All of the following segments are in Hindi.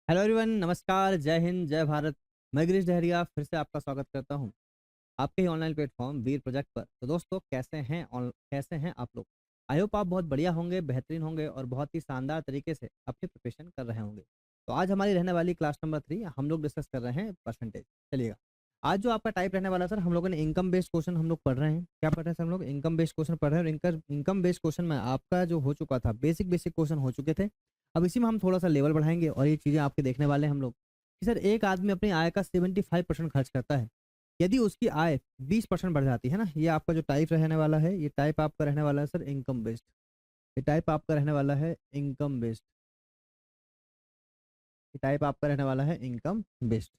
हेलो एवरीवन, नमस्कार, जय हिंद, जय भारत। मैं गिरीश डहरिया फिर से आपका स्वागत करता हूं आपके ही ऑनलाइन प्लेटफॉर्म वीर प्रोजेक्ट पर। तो दोस्तों, कैसे हैं आप लोग? आई होप आप बहुत बढ़िया होंगे, बेहतरीन होंगे और बहुत ही शानदार तरीके से अपनी प्रिपरेशन कर रहे होंगे। तो आज हमारी रहने वाली क्लास नंबर 3 हम लोग डिस्कस कर रहे हैं परसेंटेज। चलिएगा, आज जो आपका टाइप रहने वाला सर, हम लोगों ने इनकम बेस्ड क्वेश्चन हम लोग पढ़ रहे हैं। क्या पढ़ रहे हैं सर? हम लोग इनकम बेस्ड क्वेश्चन पढ़ रहे हैं और इनकम बेस्ड क्वेश्चन में आपका जो हो चुका था, बेसिक बेसिक क्वेश्चन हो चुके थे। अब इसी में हम थोड़ा सा लेवल बढ़ाएंगे और ये चीज़ें आपके देखने वाले हैं हम लोग कि सर, एक आदमी अपनी आय का 75% खर्च करता है। यदि उसकी आय 20% बढ़ जाती है ना, ये आपका जो टाइप रहने वाला है, ये टाइप आपका रहने वाला है सर इनकम बेस्ड। ये टाइप आपका रहने वाला है इनकम बेस्ड। ये टाइप आपका रहने वाला है इनकम बेस्ड।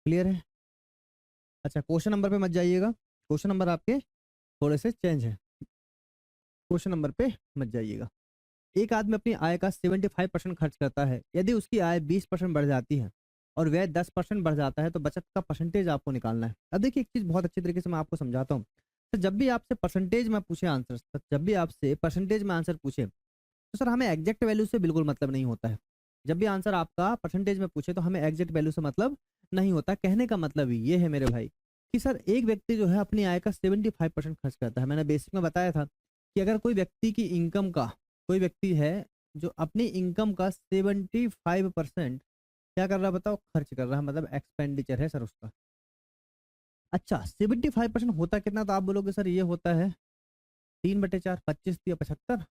क्लियर है? अच्छा, क्वेश्चन नंबर पे मत जाइएगा, क्वेश्चन नंबर आपके थोड़े से चेंज है। क्वेश्चन नंबर पे मत जाइएगा। एक आदमी अपनी आय का 75% खर्च करता है। यदि उसकी आय 20% बढ़ जाती है और व्यय 10% बढ़ जाता है तो बचत का परसेंटेज आपको निकालना है। अब देखिए, एक चीज बहुत अच्छी तरीके से मैं आपको समझाता हूँ। तो जब भी आपसे परसेंटेज में पूछे आंसर, जब भी आपसे परसेंटेज में आंसर पूछे तो सर, हमें एग्जैक्ट वैल्यू से बिल्कुल मतलब नहीं होता है। जब भी आंसर आपका परसेंटेज में पूछे तो हमें एग्जैक्ट वैल्यू से मतलब नहीं होता। कहने का मतलब ये है मेरे भाई कि सर, एक व्यक्ति जो है अपनी आय का 75% खर्च करता है। मैंने बेसिक में बताया था कि अगर कोई व्यक्ति की इनकम का, कोई व्यक्ति है जो अपनी इनकम का 75% क्या कर रहा है बताओ, खर्च कर रहा है, मतलब एक्सपेंडिचर है सर उसका। अच्छा, 75% होता कितना? तो आप बोलोगे सर ये होता है 3/4, 25×3 = 75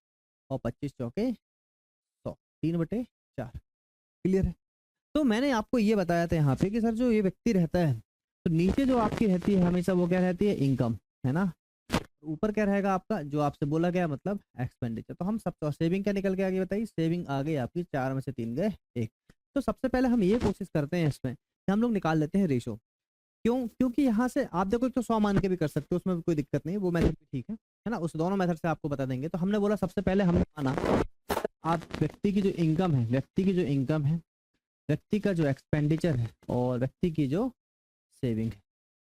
और 25×4 = 100, 3/4। क्लियर है? तो मैंने आपको ये बताया था यहाँ पे कि सर, जो ये व्यक्ति रहता है तो नीचे जो आपकी रहती है हमेशा वो क्या रहती है, इनकम, है ना। ऊपर क्या रहेगा आपका, जो आपसे बोला गया, मतलब एक्सपेंडिचर। तो हम सब, तो सेविंग क्या निकल के आ गई बताइए? सेविंग आ गई आपकी 4 में से 3 गए 1। तो सबसे पहले हम ये कोशिश करते हैं इसमें कि हम लोग निकाल लेते हैं रेशो। क्यों? क्योंकि यहाँ से आप देखो, तो 100 मान के भी कर सकते हो, उसमें भी कोई दिक्कत नहीं, वो मेथड भी ठीक है ना। उस दोनों मेथड से आपको बता देंगे। तो हमने बोला सबसे पहले हमने माना आप व्यक्ति की जो इनकम है, व्यक्ति का जो एक्सपेंडिचर है और व्यक्ति की जो सेविंग है।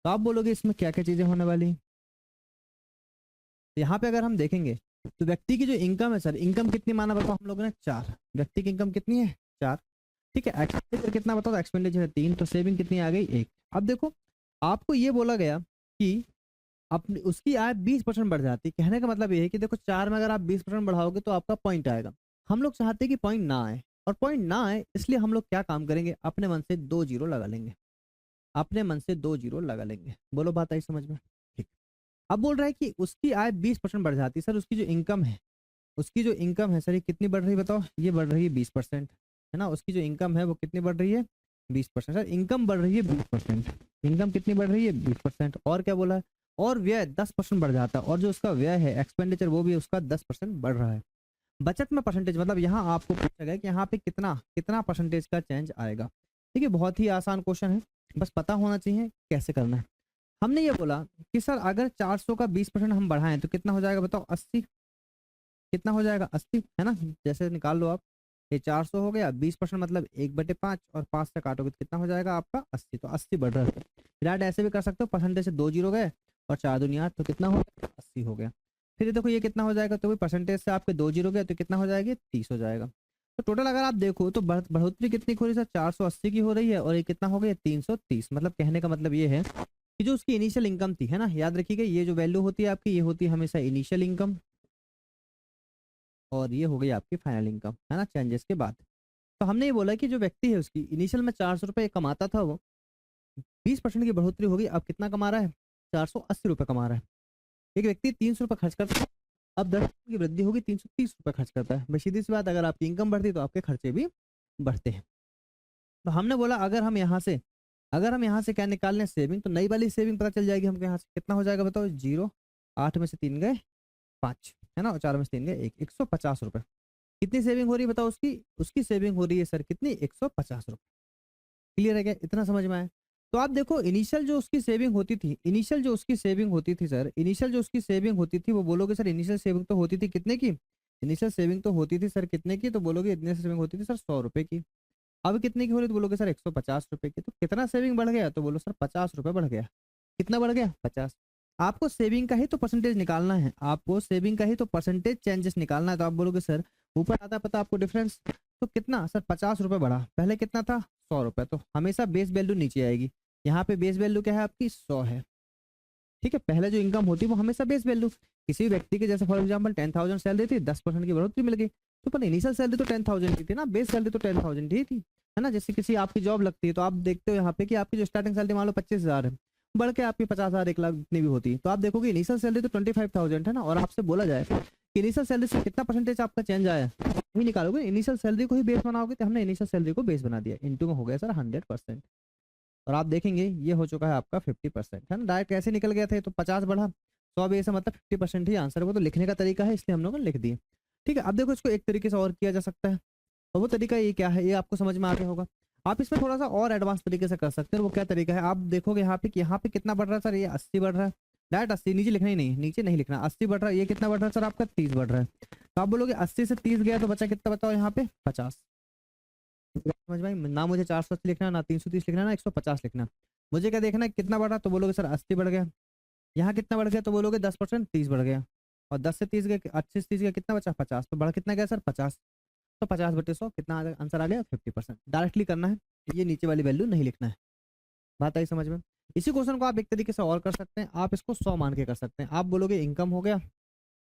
तो आप बोलोगे इसमें क्या क्या चीजें होने वाली हैं? तो यहाँ पे अगर हम देखेंगे तो व्यक्ति की जो इनकम है सर, इनकम कितनी माना बताओ हम लोगों ने? 4। व्यक्ति की इनकम कितनी है? 4। ठीक है। एक्सपेंडिचर कितना बताओ? एक्सपेंडिचर है 3। तो सेविंग कितनी आ गई? 1। अब देखो, आपको ये बोला गया कि अपनी उसकी आय 20% बढ़ जाती है। कहने का मतलब ये है कि देखो, 4 में अगर आप 20% बढ़ाओगे तो आपका पॉइंट आएगा। हम लोग चाहते हैं कि पॉइंट ना आए, और पॉइंट ना आए इसलिए हम लोग क्या काम करेंगे, अपने मन से 2 जीरो लगा लेंगे। अपने मन से 2 जीरो लगा लेंगे। बोलो, बात आई समझ में? ठीक। अब बोल रहा है कि उसकी आय 20% बढ़ जाती है सर। उसकी जो इनकम है सर, ये कितनी बढ़ रही है बताओ? ये बढ़ रही है 20%, है ना। उसकी जो इनकम है वो कितनी बढ़ रही है? 20%। सर, इनकम बढ़ रही है 20%। इनकम कितनी बढ़ रही है? 20%। और क्या बोला है? और व्यय 10% बढ़ जाता है, और जो उसका व्यय है, एक्सपेंडिचर, वो भी उसका 10% बढ़ रहा है। बचत में परसेंटेज, मतलब यहाँ आपको पूछा गया कि यहाँ पे कितना कितना परसेंटेज का चेंज आएगा। ठीक है, बहुत ही आसान क्वेश्चन है, बस पता होना चाहिए कैसे करना है। हमने ये बोला कि सर, अगर 400 का 20% हम बढ़ाएं तो कितना हो जाएगा बताओ? 80। कितना हो जाएगा? 80, है ना। जैसे निकाल लो आप, ये 400 हो गया, 20% मतलब 1/5, और 5 से काटोगे तो कितना हो जाएगा आपका? 80। तो 80 बढ़ रहा है। फिर ऐसे भी कर सकते हो, परसेंटेज से 2 जीरो गए और 4 दूनी 8, तो कितना हो गया? 80 हो गया। फिर ये देखो, ये कितना हो जाएगा? तो भी परसेंटेज से आपके 2 जीरो गए तो कितना हो जाएगा? 30 हो जाएगा। तो टोटल अगर आप देखो तो बढ़ोतरी कितनी हो रही है सर? 480 की हो रही है, और ये कितना हो गया? 330। मतलब कहने का मतलब ये है कि जो उसकी इनिशियल इनकम थी, है ना, याद रखिएगा, ये जो वैल्यू होती है आपकी, ये होती है हमेशा इनिशियल इनकम, और ये हो गई आपकी फाइनल इनकम, है ना, चेंजेस के बाद। तो हमने ये बोला कि जो व्यक्ति है उसकी इनिशियल में 400 रुपये कमाता था, वो 20% की बढ़ोतरी होगी, अब कितना कमा रहा है? 480 रुपये कमा रहा है। एक व्यक्ति 300 रुपये खर्च करता है, अब 10% की वृद्धि होगी, 330 रुपये खर्च करता है। बस सीधी सी बात, अगर आपकी इनकम बढ़ती तो आपके खर्चे भी बढ़ते हैं। तो हमने बोला अगर हम यहाँ से क्या निकाल लें? सेविंग। तो नई वाली सेविंग पता चल जाएगी हमको। यहाँ से कितना हो जाएगा बताओ? 0। 8 में से 3 गए 5, है ना, और 4 में से 3 गए 1। 150 रुपये। कितनी सेविंग हो रही है बताओ? उसकी उसकी सेविंग हो रही है सर कितनी? 150 रुपये। क्लियर है क्या? इतना समझ में आया? तो आप देखो, इनिशियल जो उसकी सेविंग होती थी, इनिशियल जो उसकी सेविंग होती थी, वो बोलोगे सर इनिशियल सेविंग तो होती थी कितने की? इनिशियल सेविंग तो होती थी सर कितने की? तो बोलोगे इतने सेविंग होती थी सर 100 रुपए की। अब कितने की हो रही? तो बोलोगे सर 150 रुपए की। तो कितना सेविंग बढ़ गया? तो बोलो सर 50 रुपए बढ़ गया। कितना बढ़ गया? 50। आपको सेविंग का ही तो परसेंटेज निकालना है, आपको सेविंग का ही तो परसेंटेज चेंजेस निकालना है। तो आप बोलोगे सर ऊपर आता पता आपको डिफरेंस? तो कितना सर 50 रुपये बढ़ा, पहले कितना था 100 रुपये, तो हमेशा बेस वैल्यू नीचे आएगी। यहाँ पे बेस वैल्यू क्या है आपकी 100 है, ठीक है। पहले जो इनकम होती है वो हमेशा बेस वैल्यू, किसी भी व्यक्ति के जैसे फॉर एग्जांपल 10,000 सैलरी थी, 10% की बढ़ोतरी मिल गई, तो पर इनिशियल सैलरी तो 10,000 की थी ना, बेस सैलरी तो 10,000 ही थी, है ना। जैसे किसी आपकी जॉब लगती है तो आप देखते हो यहाँ पे कि आपकी जो स्टार्टिंग सैलरी मान लो 25,000 है, बढ़ के आपकी 50,000 1 लाख जितनी भी होती है, तो आप देखोगे इनिशियल सैलरी तो 25,000 है ना, और आपसे बोला जाए कि इनिशियल सैलरी से कितना परसेंटेज आपका चेंज आया, वही निकालोगे, इनिशियल सैलरी को ही बेस बनाओगे, तो हमने इनिशियल सैलरी को बेस बना दिया, इंटू में हो गया सर 100%, और आप देखेंगे ये हो चुका है आपका 50%, है ना। डायरेक्ट कैसे निकल गया था, तो 50 बढ़ा 100 बेस है, मतलब 50% ही आंसर है, वो तो लिखने का तरीका है, इसलिए हम लोगों ने लिख दिए, ठीक है। अब देखो इसको एक तरीके से और किया जा सकता है, और वो तरीका ये क्या है, ये आपको समझ में आ गया होगा। आप इसमें थोड़ा सा और एडवांस तरीके से कर सकते हैं, वो क्या तरीका है, आप देखोगे यहाँ पे कितना बढ़ रहा है सर, ये 80 बढ़ रहा है, डायरेक्ट 80 नीचे लिखना ही नहीं है, नीचे नहीं लिखना, 80 बढ़ रहा है, ये कितना बढ़ रहा है सर आपका 30 बढ़ रहा है, तो आप बोलोगे 80 से 30 गया तो बचा कितना, बताओ यहाँ पे 50, समझ भाई, ना मुझे 480 लिखना, ना 330 लिखना, ना 150 लिखना, मुझे क्या देखना है कितना बढ़ा, तो बोलोगे सर 80 बढ़ गया, यहाँ कितना बढ़ गया, तो बोलोगे 10% 30 बढ़ गया, और 10 से 30 गए, 80 से 30 गया कितना बचा 50, तो बढ़ कितना गया सर 50, तो 50/100 कितना आंसर आ गया 50%, डायरेक्टली करना है, ये नीचे वाली वैल्यू नहीं लिखना है, बात आई समझ में। इसी क्वेश्चन को आप एक तरीके से और कर सकते हैं, आप इसको 100 मान के कर सकते हैं, आप बोलोगे इनकम हो गया,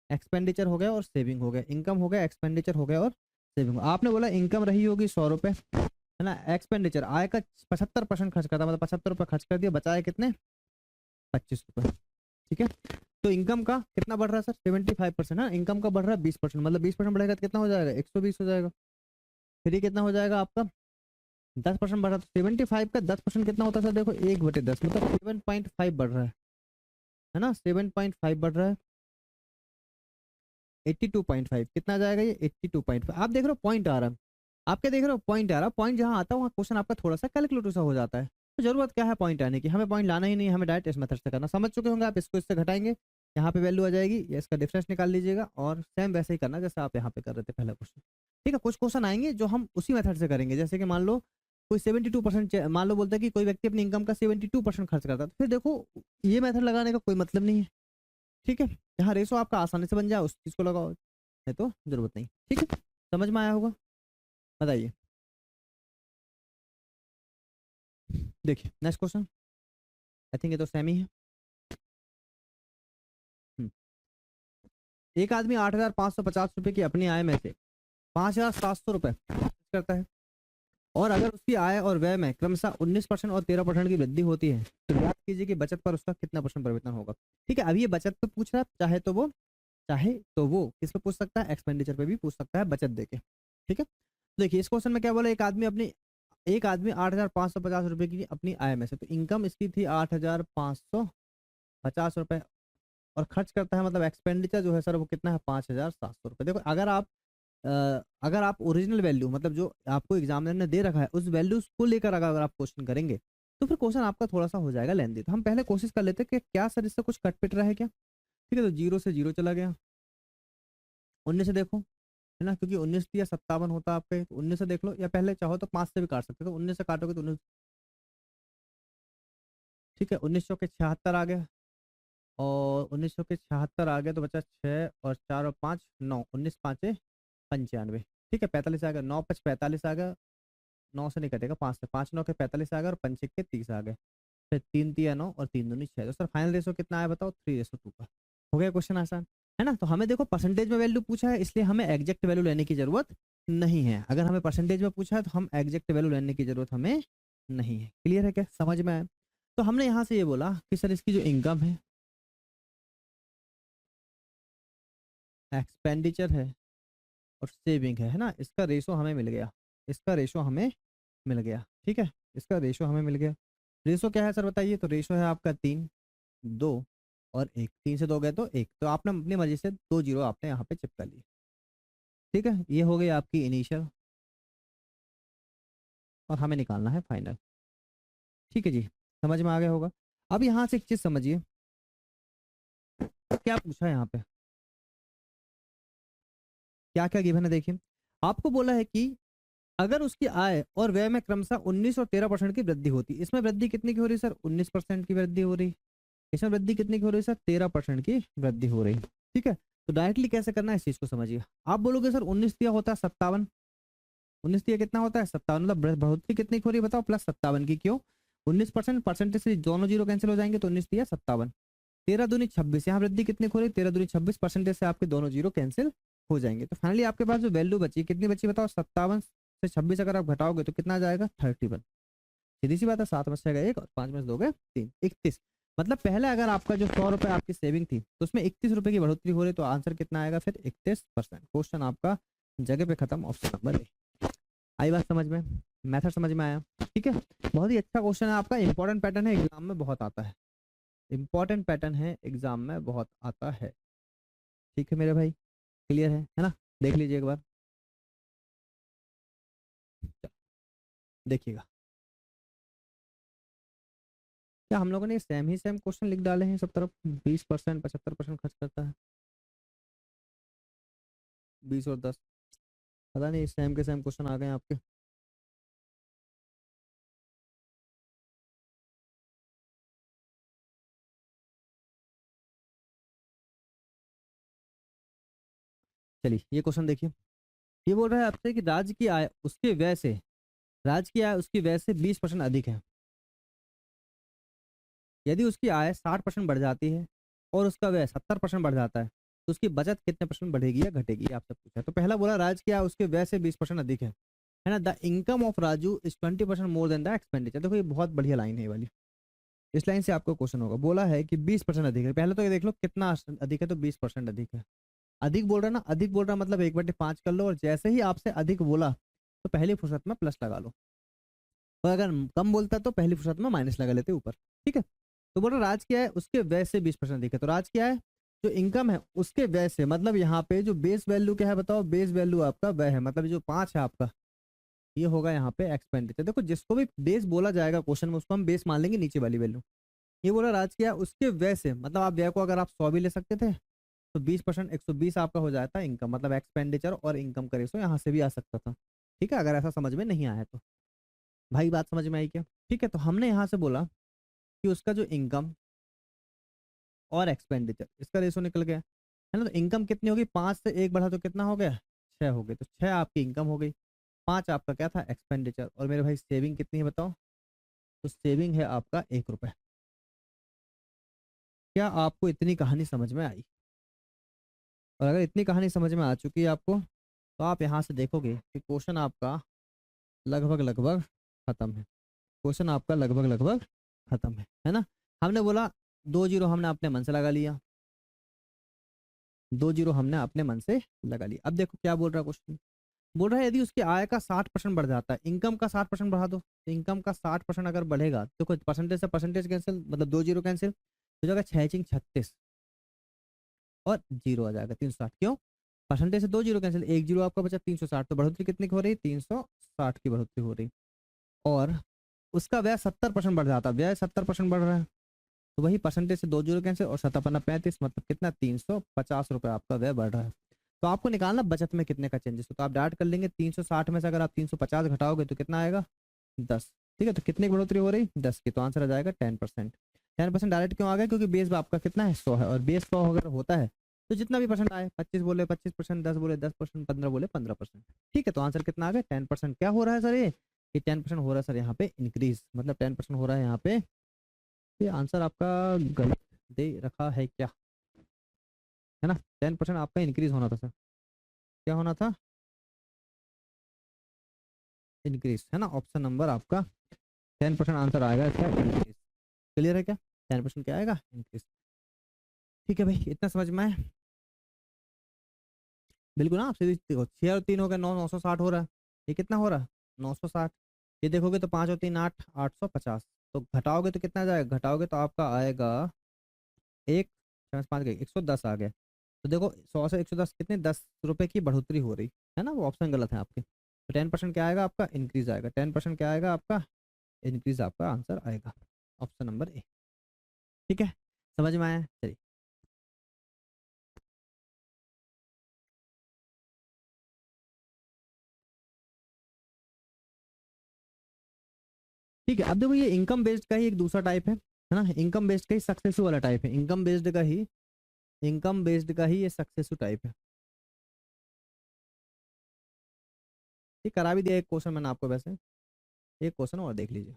एक्सपेंडिचर हो गया और सेविंग हो गया, इनकम हो गया, एक्सपेंडिचर हो गया और सेविंग, आपने बोला इनकम रही होगी 100 रुपये, है ना, एक्सपेंडिचर आय का 75% खर्च करता, मतलब 75 रुपये खर्च कर दिया, बचाए कितने 25 रुपये, ठीक है। तो इनकम का कितना बढ़ रहा है सर 75% है, इनकम का बढ़ रहा है 20%, मतलब 20% बढ़ेगा तो कितना हो जाएगा 120 हो जाएगा, फिर ये कितना हो जाएगा आपका 10% बढ़ रहा है, तो 75 का 10% कितना होता है सर, देखो 1/10, मतलब 7.5 बढ़ रहा है ना, 7.5 बढ़ रहा है, 82.5 कितना आ जाएगा ये 82.5, आप देख रहे हो पॉइंट आ रहा है, आप क्या देख रहे हो पॉइंट आ रहा है, पॉइंट जहाँ आता है वहाँ क्वेश्चन आपका थोड़ा सा कैलकुलेटर सा हो जाता है, तो जरूरत क्या है पॉइंट आने की, हमें पॉइंट लाना ही नहीं है, हमें डायरेक्ट इस मेथड से करना, समझ चुके होंगे आप, इसको इससे घटाएंगे, यहाँ पे वैल्यू आ जाएगी, ये इसका डिफरेंस निकाल लीजिएगा, और सेम वैसे ही करना जैसे आप यहाँ पे कर रहे थे पहला क्वेश्चन, ठीक है। कुछ क्वेश्चन आएंगे जो हम उसी मेथड से करेंगे, जैसे कि मान लो कोई 72% मान लो बोलता है कि कोई व्यक्ति अपनी इनकम का 72% खर्च करता है, तो फिर देखो ये मेथड लगाने का कोई मतलब नहीं है, ठीक है। यहाँ रेशो आपका आसानी से बन जाए उस चीज़ को लगाओ, है तो जरूरत नहीं, ठीक है, समझ में आया होगा, बताइए। देखिए नेक्स्ट क्वेश्चन, आई थिंक ये तो सेम ही है। हम्म, एक आदमी 8,550 रुपये की अपनी आय में से 5,700 रुपये खर्च करता है, और अगर उसकी आय और व्यय में क्रमशः 19% और 13% की वृद्धि होती है, तो याद कीजिए कि बचत पर उसका कितना परसेंट परिवर्तन होगा, ठीक है। अभी ये बचत पे पूछ रहा है, चाहे तो वो किस पे पूछ सकता है, एक्सपेंडिचर पे भी पूछ सकता है बचत देके, ठीक है। देखिए इस क्वेश्चन में क्या बोला, एक आदमी 8,550 रुपये की अपनी आय में से, तो इनकम इसकी थी 8,550 रुपये, और खर्च करता है, मतलब एक्सपेंडिचर जो है सर वो कितना है 5,700 रुपये। देखो अगर आप ओरिजिनल वैल्यू, मतलब जो आपको एग्जामिनर ने दे रखा है उस वैल्यू को लेकर अगर आप क्वेश्चन करेंगे, तो फिर क्वेश्चन आपका थोड़ा सा हो जाएगा लेंदी, तो हम पहले कोशिश कर लेते हैं कि क्या सर इससे कुछ कट पिट रहा है क्या, ठीक है। तो 0 से 0 चला गया, 19 से देखो, है ना, क्योंकि 19 या 57 होता है आपके, तो 19 से देख लो, या पहले चाहो तो 5 से भी काट सकते हो, तो 19 से काटोगे तो 19, ठीक है, 19 के 76 आ गया, और 19 के 76 आ गया, तो बचा 6 और 4 और 5 9, 19×5 = 95, ठीक है, 45 आ गया, 9×5 = 45 आ गया, 9 से नहीं कटेगा, 5 से, 5×9 = 45 आ गया, और 5×1 = 30 आ गया, फिर 3×3 = 9 और 3×2 = 6, तो सर फाइनल रेशो कितना आया बताओ 3:2 का, हो गया क्वेश्चन आसान, है ना। तो हमें देखो परसेंटेज में वैल्यू पूछा है, इसलिए हमें एग्जैक्ट वैल्यू लेने की जरूरत नहीं है, अगर हमें परसेंटेज में पूछा है तो हम एग्जैक्ट वैल्यू लेने की जरूरत हमें नहीं है, क्लियर है क्या, समझ में आया। तो हमने यहाँ से ये बोला कि सर इसकी जो इनकम है, एक्सपेंडिचर है और सेविंग है ना, इसका रेशो हमें मिल गया, इसका रेशो हमें मिल गया, ठीक है, इसका रेशो हमें मिल गया। रेशो क्या है सर बताइए, तो रेशो है आपका 3, 2 और 1, 3 से 2 गए तो 1, तो आपने अपनी मर्जी से 2 जीरो आपने यहाँ पे चिपका लिए, ठीक है। ये हो गई आपकी इनिशियल, और हमें निकालना है फाइनल, ठीक है जी, समझ में आ गया होगा। अब यहाँ से एक चीज समझिए, क्या पूछा है यहाँ पे, क्या क्या गिवन है, देखिए आपको बोला है कि अगर उसकी आय और व्यय में क्रमशः 19 और 13% की वृद्धि होती, इसमें वृद्धि कितनी की हो रही है सर 19% की वृद्धि हो रही, इसमें वृद्धि कितनी की हो रही है सर 13% की वृद्धि हो रही, ठीक है। तो डायरेक्टली कैसे करना है इस चीज को समझिए, आप बोलोगे सर 19 दिया होता है 57, 19 दिया कितना होता है 57, मतलब बढ़ोतरी कितनी हो रही है बताओ, +57 की। क्यों? 19% परसेंटेज से दोनों जीरो कैंसिल हो जाएंगे, तो 19 दिया 57। 13 दूनी 26, यहाँ वृद्धि कितनी हो रही है 13 दूनी 26, परसेंटेज से आपके दोनों जीरो कैंसिल हो जाएंगे। तो फाइनली आपके पास जो वैल्यू बची कितनी बची बताओ, 57 से 26 अगर आप घटाओगे तो कितना आ जाएगा 31। सीधी सी बात है, 7 में से जाएगा 1 और 5 में से दोगे 3, 31। मतलब पहले अगर आपका जो 100 रुपये आपकी सेविंग थी तो उसमें 31 रुपये की बढ़ोतरी हो रही, तो आंसर कितना आएगा फिर 31%। क्वेश्चन आपका जगह पे खत्म, ऑप्शन नंबर ए। आई बात समझ में, मेथड समझ में आया? ठीक है, बहुत ही अच्छा क्वेश्चन है आपका, इंपॉर्टेंट पैटर्न है, एग्जाम में बहुत आता है, इंपॉर्टेंट पैटर्न है, एग्जाम में बहुत आता है। ठीक है मेरे भाई, क्लियर है ना? देख लीजिए एक बार, देखिएगा क्या हम लोगों ने सेम ही सेम क्वेश्चन लिख डाले हैं सब तरफ। 20% 75% खर्च करता है, 20 और 10, पता नहीं सेम के सेम क्वेश्चन आ गए हैं आपके। चलिए ये क्वेश्चन देखिए, ये बोल रहा है आपसे कि राज्य की आय उसके व्यय से, राज्य की आय उसकी व्यय से 20% अधिक है। यदि उसकी आय 60% बढ़ जाती है और उसका व्यय 70% बढ़ जाता है, तो उसकी बचत कितने परसेंट बढ़ेगी या घटेगी, ये आपसे पूछा है। तो पहला बोला राज्य की आय उसके व्यय से 20% अधिक है ना। The income of Raju is 20% more than the expenditure. देखो ये बहुत बढ़िया लाइन है ये वाली, इस लाइन से आपको क्वेश्चन होगा। बोला है कि 20% अधिक है, पहले तो ये देख लो कितना अधिक है, तो 20% अधिक है। अधिक बोल रहा है ना, अधिक बोल रहा है मतलब 1/5 कर लो, और जैसे ही आपसे अधिक बोला तो पहली फुर्सत में प्लस लगा लो, और अगर कम बोलता तो पहली फुर्सत में माइनस लगा लेते ऊपर। ठीक है, तो बोल रहा राज क्या है उसके व्यय से 20% अधिक है, तो राज क्या है जो इनकम है उसके व्यय से, मतलब यहाँ पे जो बेस वैल्यू क्या है बताओ, बेस वैल्यू आपका व्यय है, मतलब जो 5 है आपका, ये होगा यहाँ पे एक्सपेंडिचर। देखो जिसको भी बेस बोला जाएगा क्वेश्चन में उसको हम बेस मान लेंगे नीचे वाली वैल्यू। ये बोला राज क्या है उसके व्यय से, मतलब आप व्यय को अगर आप 100 भी ले सकते थे तो 20% 120 आपका हो जाता है इनकम, मतलब एक्सपेंडिचर और इनकम का रेशो यहाँ से भी आ सकता था। ठीक है, अगर ऐसा समझ में नहीं आया तो भाई बात समझ में आई क्या? ठीक है, तो हमने यहाँ से बोला कि उसका जो इनकम और एक्सपेंडिचर इसका रेशो निकल गया है ना। तो इनकम कितनी होगी, 5 से 1 बढ़ा तो कितना हो गया 6 हो गए, तो 6 आपकी इनकम हो गई, 5 आपका क्या था एक्सपेंडिचर, और मेरे भाई सेविंग कितनी है बताओ, तो सेविंग है आपका 1 रुपये। क्या आपको इतनी कहानी समझ में आई? और अगर इतनी कहानी समझ में आ चुकी है आपको, तो आप यहाँ से देखोगे कि क्वेश्चन आपका लगभग लगभग खत्म है, क्वेश्चन आपका लगभग लगभग खत्म है ना। हमने बोला 2 जीरो हमने अपने मन से लगा लिया, 2 जीरो हमने अपने मन से लगा लिया। अब देखो क्या बोल रहा है क्वेश्चन, बोल रहा है यदि उसकी आय का 60% बढ़ जाता है, इनकम का 60% बढ़ा दो, इनकम का 60% अगर बढ़ेगा तो कुछ परसेंटेज से परसेंटेज कैंसिल, मतलब 2 जीरो कैंसिल हो जाएगा, 6×36 और जीरो आ जाएगा 360। क्यों? परसेंटेज से 2 जीरो कैंसिल, 1 जीरो आपका बचा 360, तो बढ़ोतरी कितनी की हो रही है 360 की बढ़ोतरी हो रही। और उसका व्यय 70% बढ़ जाता है, व्यय 70% बढ़ रहा है, तो वही परसेंटेज से 2 जीरो कैंसिल और 7×35 मतलब कितना 350 रुपये आपका व्यय बढ़ रहा है। तो आपको निकालना बचत में कितने का चेंजेस हो, तो आप डायरेक्ट कर लेंगे 360 में से अगर आप 350 घटाओगे तो कितना आएगा 10। ठीक है, तो कितने की बढ़ोतरी हो रही 10 की, तो आंसर आ जाएगा 10%। 10% डायरेक्ट क्यों आ गया, क्योंकि बेस आपका कितना है 100 है, और बेस 100 अगर होता है तो जितना भी परसेंट आए, 25 बोले 25%, 10 बोले 10%, 15 बोले 15%। ठीक है, तो आंसर कितना आ गया 10%। क्या हो रहा है सर ये 10% हो रहा है सर यहाँ पे इंक्रीज, मतलब 10% हो रहा है यहाँ पे। ये आंसर आपका गलत दे रखा है क्या, है ना। 10% आपका इंक्रीज होना था सर, क्या होना था इंक्रीज, है ना। ऑप्शन नंबर आपका 10% आंसर आएगा इसका इंक्रीज। क्लियर है क्या? 10% क्या आएगा इंक्रीज। ठीक है भाई, इतना समझ में आया? बिल्कुल ना, आपसे देखो 6 और 3 हो गया 9, 960 हो रहा है, ये कितना हो रहा है 960। ये देखोगे तो 5 और 3 8, 850, तो घटाओगे तो कितना जाएगा, घटाओगे तो आपका आएगा 1, 5 गए 110 आ गया। तो देखो 100 से 110 कितने 10 रुपए की बढ़ोतरी हो रही है ना, वो ऑप्शन गलत है आपके। तो 10% क्या आएगा आपका इंक्रीज आएगा, 10% क्या आएगा आपका इंक्रीज, आपका आंसर आएगा ऑप्शन नंबर ए। ठीक है, समझ में आया? चलिए ठीक है, अब देखो ये इनकम बेस्ड का ही एक दूसरा टाइप है ना, इनकम बेस्ड का ही सक्सेसफुल वाला टाइप है, इनकम बेस्ड का ही, इनकम बेस्ड का ही ये सक्सेसफुल टाइप है। ये करा भी दिया एक क्वेश्चन मैंने आपको, वैसे एक क्वेश्चन और देख लीजिए।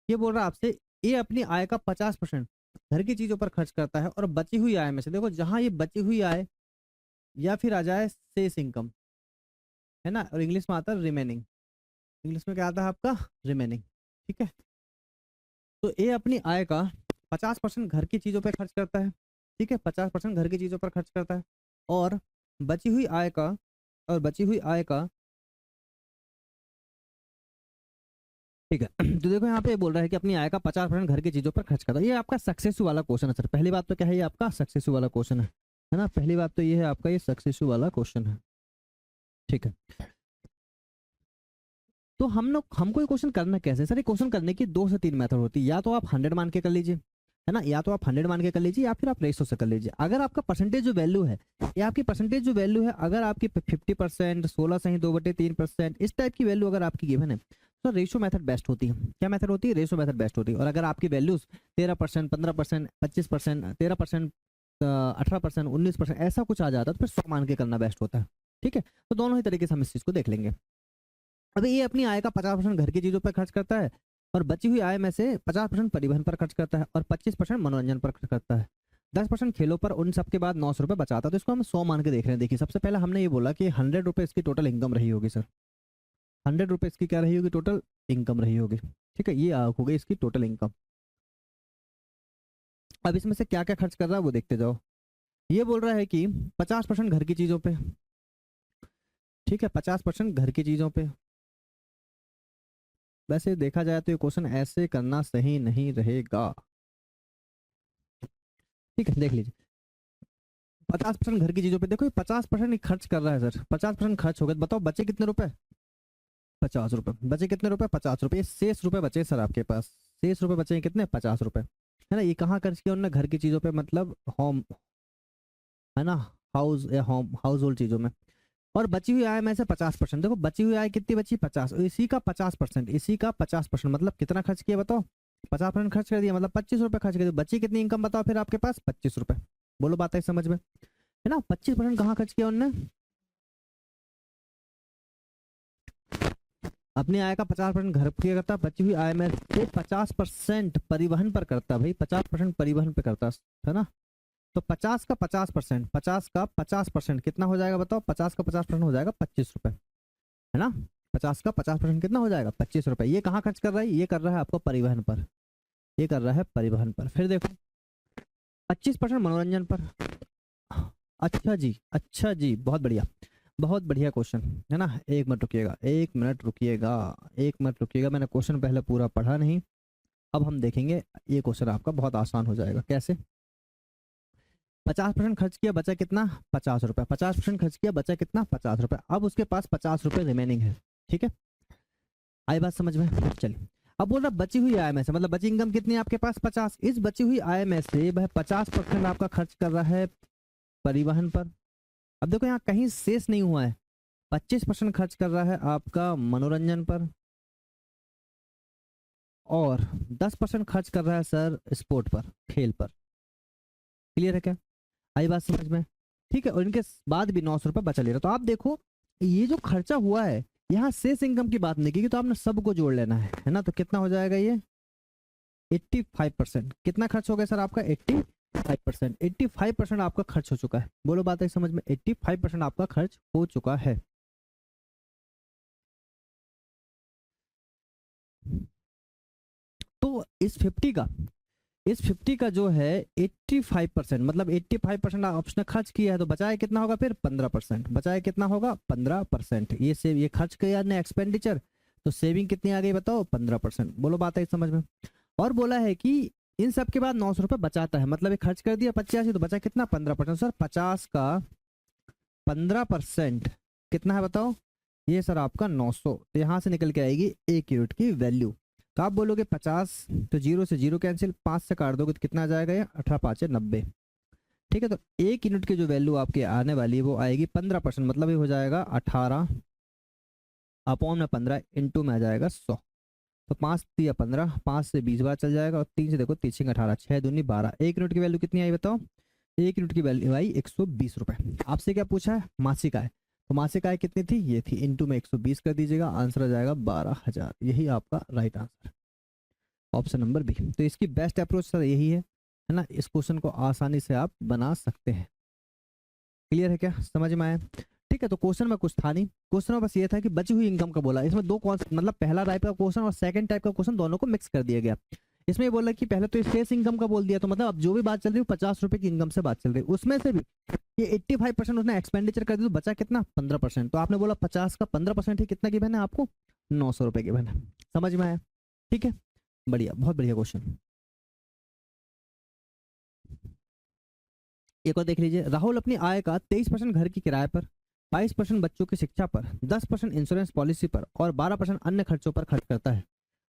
ये बोल रहा है आपसे, ये अपनी आय का 50% घर की चीजों पर खर्च करता है और बची हुई आय में से, देखो जहां ये बची हुई आय या फिर आ जाए शेष इनकम, है ना, और इंग्लिश में आता है रिमेनिंग, इंग्लिश में क्या आता है आपका, रिमेनिंग। ठीक है, तो ये अपनी आय का 50% घर की चीजों पर खर्च करता है। ठीक है, 50% घर की चीजों पर खर्च करता है, और बची हुई आय का, और बची हुई आय का, ठीक है। तो देखो यहाँ पे बोल रहा है कि अपनी आय का 50% घर की चीजों पर खर्च करता है। ये आपका सक्सेसफुल वाला क्वेश्चन है सर। पहली बात तो क्या है, ये आपका सक्सेसफुल वाला क्वेश्चन है ना, पहली बात तो ये है आपका, ये सक्सेसफुल वाला क्वेश्चन है। ठीक है, तो हमको ये क्वेश्चन करना कैसे है? सर ये क्वेश्चन करने की 2 से 3 मेथड होती है। या तो आप 100 मान के कर लीजिए, है ना, या तो आप 100 मान के कर लीजिए, या फिर आप रेशो से कर लीजिए। अगर आपका परसेंटेज जो वैल्यू है, ये आपकी परसेंटेज जो वैल्यू है, अगर आपकी 50%, 16 से ही 2/3%, इस टाइप की वैल्यू अगर आपकी गिवन है, तो रेशो मेथड बेस्ट होती है। क्या मेथड होती है? रेशो मेथड बेस्ट होती है। और अगर आपकी वैल्यूज 13%, 15%, 25%, 13%, 18%, 19% ऐसा कुछ आ जाता है, तो फिर 100 मान के करना बेस्ट होता है। ठीक है, तो दोनों ही तरीके से हम इस चीज को देख लेंगे। अभी ये अपनी आय का 50% घर की चीजों पर खर्च करता है, और बची हुई आय में से 50% परिवहन पर खर्च करता है, और 25% मनोरंजन पर खर्च करता है, 10% खेलों पर, उन सब के बाद 900 रुपये बचाता है। तो इसको हम 100 मान के देख रहे हैं। देखिए, सबसे पहले हमने ये बोला कि 100 रुपये इसकी टोटल इनकम रही होगी सर। 100 रुपये इसकी क्या रही होगी? टोटल इनकम रही होगी। ठीक है, ये हो गई इसकी टोटल इनकम। अब इसमें से क्या क्या खर्च कर रहा है वो देखते जाओ। ये बोल रहा है कि 50% घर की चीजों पे। ठीक है, 50% घर की चीजों पे। वैसे देखा जाए तो ये क्वेश्चन ऐसे करना सही नहीं रहेगा। ठीक है, देख लीजिए, 50% घर की चीजों पे। देखो ये 50% खर्च कर रहा है सर, 50% खर्च हो गया। बताओ बचे कितने रुपए? 50 रुपए। बचे कितने रुपए? 50 रुपए। शेष रुपए बचे सर आपके पास, शेष रुपए बचे कितने? 50 रुपए, है ना। ये कहाँ खर्च किया उन्होंने? घर की चीजों पे, मतलब होम, है ना, हाउस या होम, हाउस होल्ड चीजों में। और बची हुई आय में से 50%, देखो बची हुई आय कितनी बची? 50। इसी का 50%, इसी का 50%, मतलब कितना खर्च किया बताओ? 50% खर्च कर दिया, मतलब 25 रुपए खर्च कर दिया। बची कितनी इनकम बताओ फिर आपके पास? 25 रुपए। बोलो, बात है समझ में, है ना। 25% कहाँ खर्च किया उनने? अपनी आय का 50% घर पे करता, बची हुई आय में से 50% परिवहन पर करता। भाई 50% परिवहन पे करता, है ना। तो 50 का 50%, 50 का 50% कितना हो जाएगा बताओ? 50 का 50% हो जाएगा 25 रुपए, है ना। 50 का 50% कितना हो जाएगा? 25 रुपए। ये कहाँ खर्च कर रहा है? ये कर रहा है आपको परिवहन पर, ये कर रहा है परिवहन पर। फिर देखो 25% मनोरंजन पर। अच्छा जी, अच्छा जी, बहुत बढ़िया, बहुत बढ़िया क्वेश्चन, है ना। 1 मिनट रुकिएगा, 1 मिनट रुकिएगा, 1 मिनट रुकिएगा। मैंने क्वेश्चन पहले पूरा पढ़ा नहीं, अब हम देखेंगे। ये क्वेश्चन आपका बहुत आसान हो जाएगा। कैसे? 50% खर्च किया, बचा कितना? 50 रुपए। 50% खर्च किया, बचा कितना? 50 रुपए। अब उसके पास 50 रुपए रिमेनिंग है। ठीक है, आई बात समझ में? चलिए, अब बोल रहा बची हुई आय में से, मतलब बची इनकम कितनी है आपके पास? 50। इस बची हुई आय में से वह 50% आपका खर्च कर रहा है परिवहन पर। अब देखो यहाँ कहीं शेष नहीं हुआ है। 25% खर्च कर रहा है आपका मनोरंजन पर, और 10% खर्च कर रहा है सर स्पोर्ट पर, खेल पर। क्लियर है क्या? आई बात समझ में? ठीक है, और इनके बाद भी 900 रुपये बचा ले रहा। तो आप देखो ये जो खर्चा हुआ है, यहाँ शेष इनकम की बात नहीं की, तो आपने सबको जोड़ लेना है ना। तो कितना हो जाएगा ये? 85%। कितना खर्च हो गया सर आपका? 85%। 85% आपका खर्च हो चुका है। बोलो, बात है समझ में? 85% आपका खर्च हो चुका है। तो इस 50 का जो है 85%, मतलब 85% आपने खर्च किया है, तो बचाए कितना होगा फिर? 15%। बचाए कितना होगा? 15%। ये सेव, ये खर्च किया ने एक्सपेंडिचर, तो सेविंग कितनी आ गई बताओ? 15%। बोलो, बात है समझ में? और बोला है कि इन सब के बाद 900 रुपये बचाता है, मतलब ये खर्च कर दिया 85, तो बचा कितना? 15%। सर 50 का 15% कितना है बताओ? ये सर आपका 900। तो यहाँ से निकल के आएगी 1 यूनिट की वैल्यू। तो आप बोलोगे 50, तो 0 से 0 कैंसिल, 5 से काट दोगे तो कितना आ जाएगा? ये 18×5 = 90। ठीक है, तो 1 यूनिट की जो वैल्यू आपके आने वाली है वो आएगी 15%, मतलब ये हो जाएगा 18/15 इंटू में आ जाएगा 100। तो 5 या 15, 5 से 20 बार चल जाएगा, और 3 से देखो 3 18, 6 दूनी 12। 1 यूनिट की वैल्यू कितनी आई बताओ? 1 यूनिट की वैल्यू आई 120 रुपये। आपसे क्या पूछा है? मासिक आय। तो मासिक आय कितनी थी, ये थी, इनटू में 120 कर दीजिएगा, आंसर आ जाएगा 12,000। यही आपका right answer, option number B. तो इसकी बेस्ट अप्रोच सर यही है ना, इस क्वेश्चन को आसानी से आप बना सकते हैं। क्लियर है क्या, समझ में आया? ठीक है, तो क्वेश्चन में कुछ था नहीं, क्वेश्चन में बस ये था कि बची हुई इनकम का बोला। इसमें दो कॉन्सेप्ट, मतलब पहला टाइप का क्वेश्चन और सेकंड टाइप का क्वेश्चन दोनों को मिक्स कर दिया गया। इसमें ये बोला कि पहले तो शेष इनकम का बोल दिया, तो मतलब अब जो भी बात चल रही है 50 रुपए की इनकम से बात चल रही है, उसमें से भी ये 85% उसने एक्सपेंडिचर कर दी, तो बचा कितना, 15%। तो आपने बोला 50 का 15% ही कितना गिवन है आपको, 900 रुपए गिवन है। समझ में आया? ठीक है, बढ़िया, बहुत बढ़िया क्वेश्चन। एक और देख लीजिए, राहुल अपनी आय का 23% घर की किराए पर, 22% बच्चों की शिक्षा पर, 10% इंश्योरेंस पॉलिसी पर और 12% अन्य खर्चों पर खर्च करता है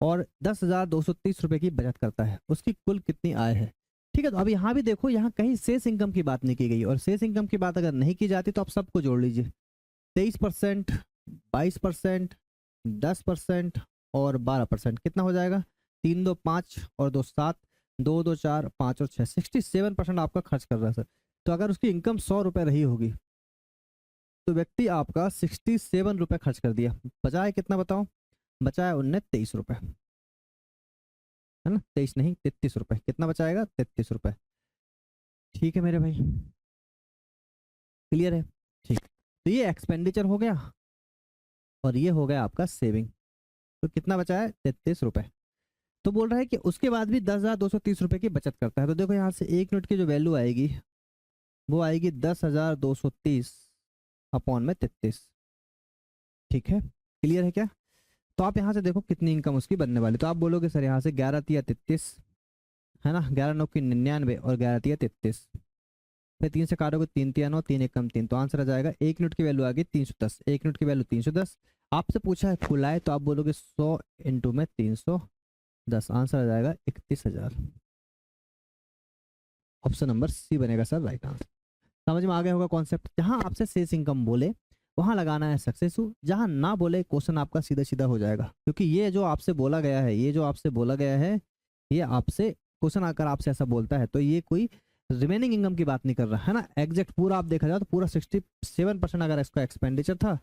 और 10,230 रुपए की बचत करता है। उसकी कुल कितनी आय है? ठीक है, तो अब यहाँ भी देखो, यहाँ कहीं शेष इनकम की बात नहीं की गई, और शेष इनकम की बात अगर नहीं की जाती तो आप सबको जोड़ लीजिए, 23%, 22%, 10% और 12%, कितना हो जाएगा, 3 2 5 और 2 7, 2 2 4 5 और 6, 67% आपका खर्च कर रहा है सर। तो अगर उसकी इनकम 100 रुपए रही होगी तो व्यक्ति आपका 67 रुपए खर्च कर दिया, बचाए कितना बताओ, बचाए उनने 23 रुपए, है ना, 23 नहीं 33 रुपए, कितना बचाएगा, 33 रुपए। ठीक है मेरे भाई, क्लियर है? ठीक, तो ये एक्सपेंडिचर हो गया और ये हो गया आपका सेविंग। तो कितना बचा है, 33 रुपए। तो बोल रहा है कि उसके बाद भी 10,230 रुपए की बचत करता है। तो देखो यहाँ से एक यूनिट की जो वैल्यू आएगी वो आएगी 10,230 अपॉन में 33। ठीक है, क्लियर है क्या? तो आप यहाँ से देखो कितनी इनकम उसकी बनने वाली। तो आप बोलोगे सर यहाँ से 11 तिया 33, है ना, 11 9 की 99 और 11 तिया 33, फिर 3 से काटोगे, 3 तिया 9, 3 एकम 3, तो आंसर आ जाएगा, एक यूनिट की वैल्यू आ गई 310, एक यूनिट की वैल्यू 310। आपसे पूछा है कुल आय, तो आप बोलोगे 100 इंटू में 310, आंसर आ जाएगा 31,000। ऑप्शन नंबर सी बनेगा सर राइट आंसर। समझ में आ गया होगा कॉन्सेप्ट। जहां आपसे शेष इनकम बोले वहां लगाना है सक्सेसफुल, जहां ना बोले क्वेश्चन आपका सीधा सीधा हो जाएगा, क्योंकि ये जो आपसे बोला गया है, ये जो आपसे बोला गया है, ये आपसे क्वेश्चन आकर आपसे ऐसा बोलता है तो ये कोई रिमेनिंग इनकम की बात नहीं कर रहा है ना, एग्जैक्ट पूरा आप देखा जाए तो पूरा 67% अगर इसका एक्सपेंडिचर था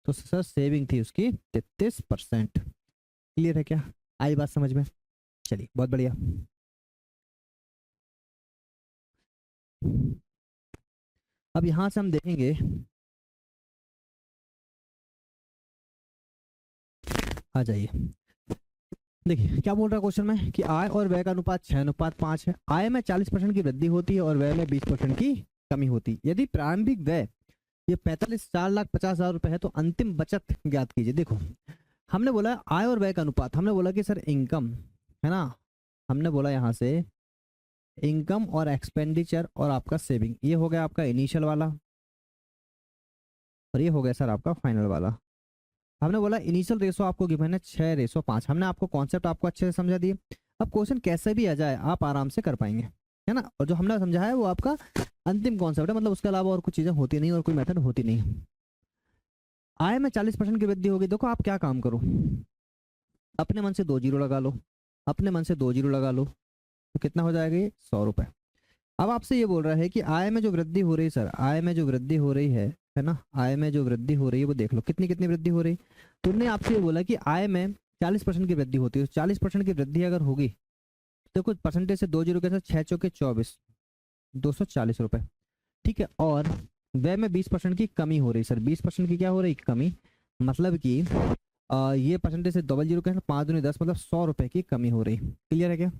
तो सर सेविंग थी उसकी 33%। क्लियर है क्या, आई बात समझ में? चलिए बहुत बढ़िया। अब यहां से हम देखेंगे, आ जाइए, देखिए क्या बोल रहा है क्वेश्चन में कि आय और व्यय का अनुपात 6:5 है। आय में 40% की वृद्धि होती है और व्यय में 20% की कमी होती है। यदि प्रारंभिक व्यय ये 4,50,000 रुपए है तो अंतिम बचत ज्ञात कीजिए। देखो हमने बोला आय और व्यय का अनुपात, हमने बोला कि सर इनकम, है ना, हमने बोला यहाँ से इनकम और एक्सपेंडिचर और आपका सेविंग, ये हो गया आपका इनिशियल वाला और ये हो गया सर आपका फाइनल वाला। हमने बोला इनिशियल रेशो आपको गिवन है 6:5, हमने आपको कॉन्सेप्ट आपको अच्छे से समझा दिए। अब क्वेश्चन कैसे भी आ जाए आप आराम से कर पाएंगे, है ना, और जो हमने समझा है वो आपका अंतिम कॉन्सेप्ट है, मतलब उसके अलावा और कुछ चीजें होती नहीं और कोई मेथड होती नहीं। आय में 40% की वृद्धि होगी। देखो आप क्या काम करो, अपने मन से 2 जीरो लगा लो, अपने मन से 2 जीरो लगा लो, तो कितना हो जाएगा ये 100 रुपए। अब आपसे ये बोल रहा है कि आय में जो वृद्धि हो रही है सर, आय में जो वृद्धि हो रही है ना, आय में जो वृद्धि हो रही है वो देख लो कितनी कितनी वृद्धि हो रही है। तो उन्होंने आपसे ये बोला कि आय में 40% की वृद्धि होती है, 40% की वृद्धि अगर होगी तो कुछ परसेंटेज से 2 जीरो के साथ 6 चौके 24, 240 रुपए। ठीक है, और व्यय में 20% की कमी हो रही है सर, 20% की क्या हो रही है, कमी, मतलब कि ये परसेंटेज से डबल जीरो के साथ 5 दूनी 10, मतलब 100 रुपए की कमी हो रही। क्लियर है क्या?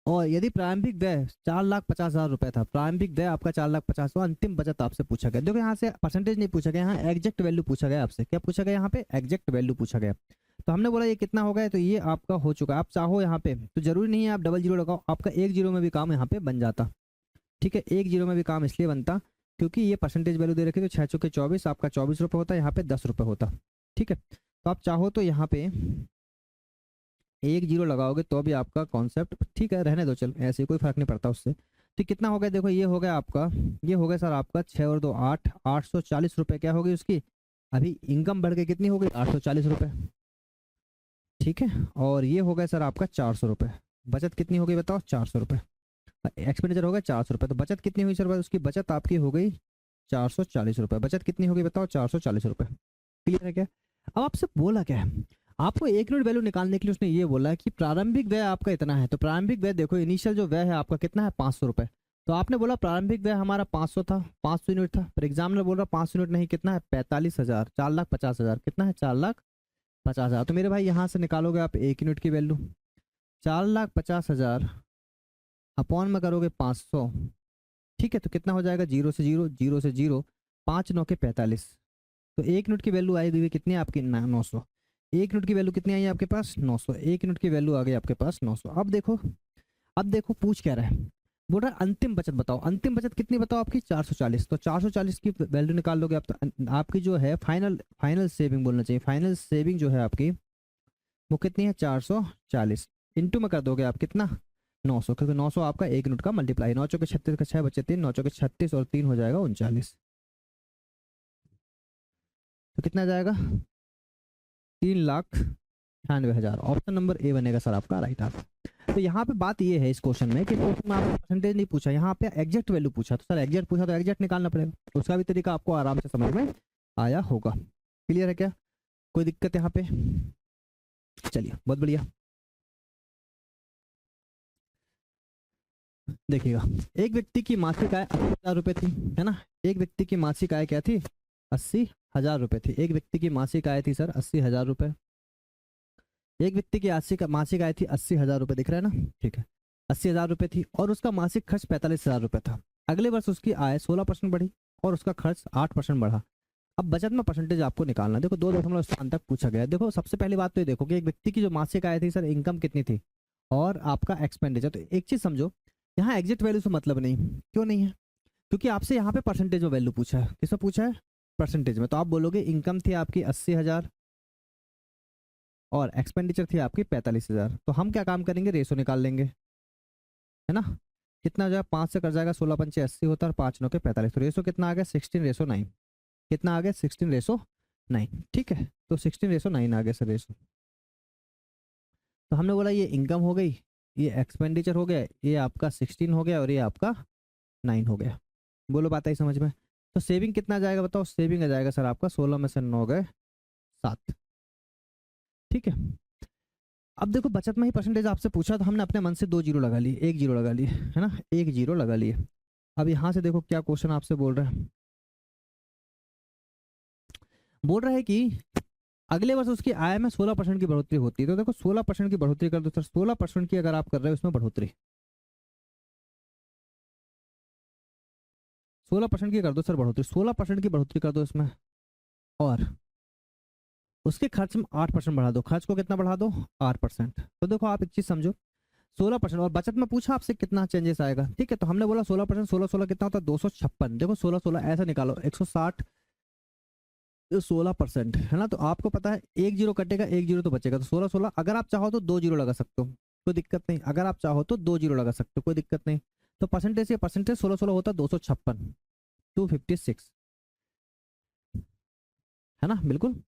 और यदि प्रारंभिक व्यय 4,50,000 रुपए था, प्रारंभिक व्यय आपका 4,50,000, तो अंतिम बचत आपसे पूछा गया। देखो यहाँ से परसेंटेज नहीं पूछा गया, यहाँ एग्जैक्ट वैल्यू पूछा गया आपसे। क्या पूछा गया यहाँ पे, एग्जैक्ट वैल्यू पूछा गया। तो हमने बोला ये कितना हो गया, तो ये आपका हो चुका है। आप चाहो यहाँ पे तो जरूरी नहीं है आप डबल जीरो लगाओ, आपका 1 जीरो में भी काम यहाँ पे बन जाता। ठीक है, 1 जीरो में भी काम इसलिए बनता क्योंकि ये परसेंटेज वैल्यू दे रखी, तो 6 चौके 24, आपका 24 रुपये होता है, यहाँ पे 10 रुपये होता। ठीक है, तो आप चाहो तो यहाँ पे 1 जीरो लगाओगे तो भी आपका कॉन्सेप्ट ठीक है, रहने दो, चल ऐसे कोई फर्क नहीं पड़ता उससे। तो कितना हो गया, देखो ये हो गया आपका, ये हो गया सर आपका 6 और 2 8, 840 रुपये क्या होगी उसकी, अभी इनकम बढ़ के कितनी हो गई 840 रुपये। ठीक है, और ये हो गया सर आपका 400 रुपये। बचत कितनी हो गई बताओ, 400 रुपये। एक्सपेंडिचर हो गया 400 रुपये, तो बचत कितनी हुई सर, उसकी बचत आपकी हो गई 440 रुपये। बचत कितनी होगी बताओ? 440 रुपये। क्लियर है क्या? अब आपसे बोला क्या है, आपको एक यूनिट वैल्यू निकालने के लिए उसने ये बोला है कि प्रारंभिक व्यय आपका इतना है। तो प्रारंभिक व्यय देखो, इनिशियल जो व्यय है आपका कितना है? 500 रुपये। तो आपने बोला प्रारंभिक व्यय हमारा 500 था, 500 यूनिट था। पर एग्जामिनर बोल रहा 500 यूनिट नहीं, कितना है? 45,000, 4,50,000। कितना है? 4,50,000। तो मेरे भाई यहाँ से निकालोगे आप एक यूनिट की वैल्यू, 4,50,000 अपॉन में करोगे 500। ठीक है, तो कितना हो जाएगा? 0 से 0, 0 से 0, 5 9 के 45। तो एक यूनिट की वैल्यू आएगी हुई कितनी आपकी? 900। एक यूनिट की वैल्यू कितनी आई आपके पास? 900। एक यूनिट की वैल्यू आ गई आपके पास 900। अब देखो पूछ क्या रहा है, बोल रहा है अंतिम बचत बताओ। अंतिम बचत कितनी बताओ आपकी? 440। तो 440 की वैल्यू निकाल लोगे आप, तो आपकी जो है फाइनल फाइनल सेविंग बोलना चाहिए, फाइनल सेविंग जो है आपकी वो कितनी है? 440 इंटू में कर दोगे आप कितना? 900, क्योंकि 900 आपका एक यूनिट का मल्टीप्लाई। 9 चौके 36 का 6 बचे 3, 9 चौके 36 और 3 हो जाएगा 39। तो कितना जाएगा? 3,98,000। ऑप्शन नंबर ए बनेगा सर आपका राइट आंसर। तो यहाँ पे बात ये है इस क्वेश्चन में कि क्वेश्चन में आपको परसेंटेज नहीं पूछा, यहाँ पे एग्जैक्ट वैल्यू पूछा। तो सर एग्जैक्ट पूछा तो एग्जैक्ट निकालना पड़ेगा, तो उसका भी तरीका आपको आराम से समझ में आया होगा। क्लियर है क्या? कोई दिक्कत यहाँ पे? चलिए बहुत बढ़िया। देखिएगा, एक व्यक्ति की मासिक आय 80,000 रुपये थी, है ना। एक व्यक्ति की मासिक आय क्या थी? 80,000 रुपये थी। एक व्यक्ति की मासिक आय थी सर 80,000 रुपये। एक व्यक्ति की मासिक आय थी 80,000 रुपये, दिख रहा है ना? ठीक है, 80,000 रुपये थी और उसका मासिक खर्च 45,000 रुपये था। अगले वर्ष उसकी आय 16% बढ़ी और उसका खर्च 8% बढ़ा। अब बचत में परसेंटेज आपको निकालना। देखो 2.स्थान तक पूछा गया है। देखो सबसे पहली बात तो ये देखो कि एक व्यक्ति की जो मासिक आय थी सर, इनकम कितनी थी और आपका एक्सपेंडिचर। तो एक चीज समझो, यहाँ एग्जैक्ट वैल्यू से मतलब नहीं। क्यों नहीं है? क्योंकि आपसे यहाँ पे परसेंटेज में वैल्यू पूछा है। किसमें पूछा है? परसेंटेज में। तो आप बोलोगे इनकम थी आपकी 80,000 और एक्सपेंडिचर थी आपकी 45,000। तो हम क्या काम करेंगे? रेशो निकाल लेंगे, है ना। कितना हो जाएगा? 5 से कर जाएगा, 16 पंचे 80 होता है और 5 9 के 45। तो रेशो कितना आ गया? 16:9। कितना आ गया? 16:9। ठीक है, तो 16:9 आ गया सर रेशो। तो हमने बोला ये इनकम हो गई, ये एक्सपेंडिचर हो गया, ये आपका 16 हो गया और ये आपका 9 हो गया। बोलो बात आई समझ में? तो सेविंग कितना जाएगा बताओ? सेविंग आ जाएगा सर आपका 16 में से 9 गए 7। ठीक है, अब देखो बचत में ही परसेंटेज आपसे पूछा तो हमने अपने मन से 2 जीरो लगा लिए, 1 जीरो लगा लिए, है ना, 1 जीरो लगा लिए। अब यहाँ से देखो क्या क्वेश्चन आपसे बोल रहा है। बोल रहा है कि अगले वर्ष उसकी आय में 16% की बढ़ोतरी होती है। तो देखो 16% की बढ़ोतरी कर दो सर। 16% की अगर आप कर रहे हो इसमें बढ़ोतरी, 16% की कर दो सर बढ़ोतरी, 16% की बढ़ोतरी कर दो इसमें। और उसके खर्च में 8% बढ़ा दो। खर्च को कितना बढ़ा दो? 8%। तो देखो आप एक चीज समझो, 16% और बचत में पूछा आपसे कितना चेंजेस आएगा। ठीक है, तो हमने बोला 16%, 16 16 कितना होता है? 256। देखो 16 16 ऐसा निकालो, 160 16% है ना। तो आपको पता है एक जीरो कटेगा, एक जीरो तो बचेगा। तो 16 16 अगर आप चाहो तो 2 जीरो लगा सकते हो, कोई दिक्कत नहीं। अगर आप चाहो तो 2 जीरो लगा सकते हो, कोई दिक्कत नहीं। तो परसेंटेज से परसेंटेज 16 16 होता है 256, 256, है ना। बिल्कुल,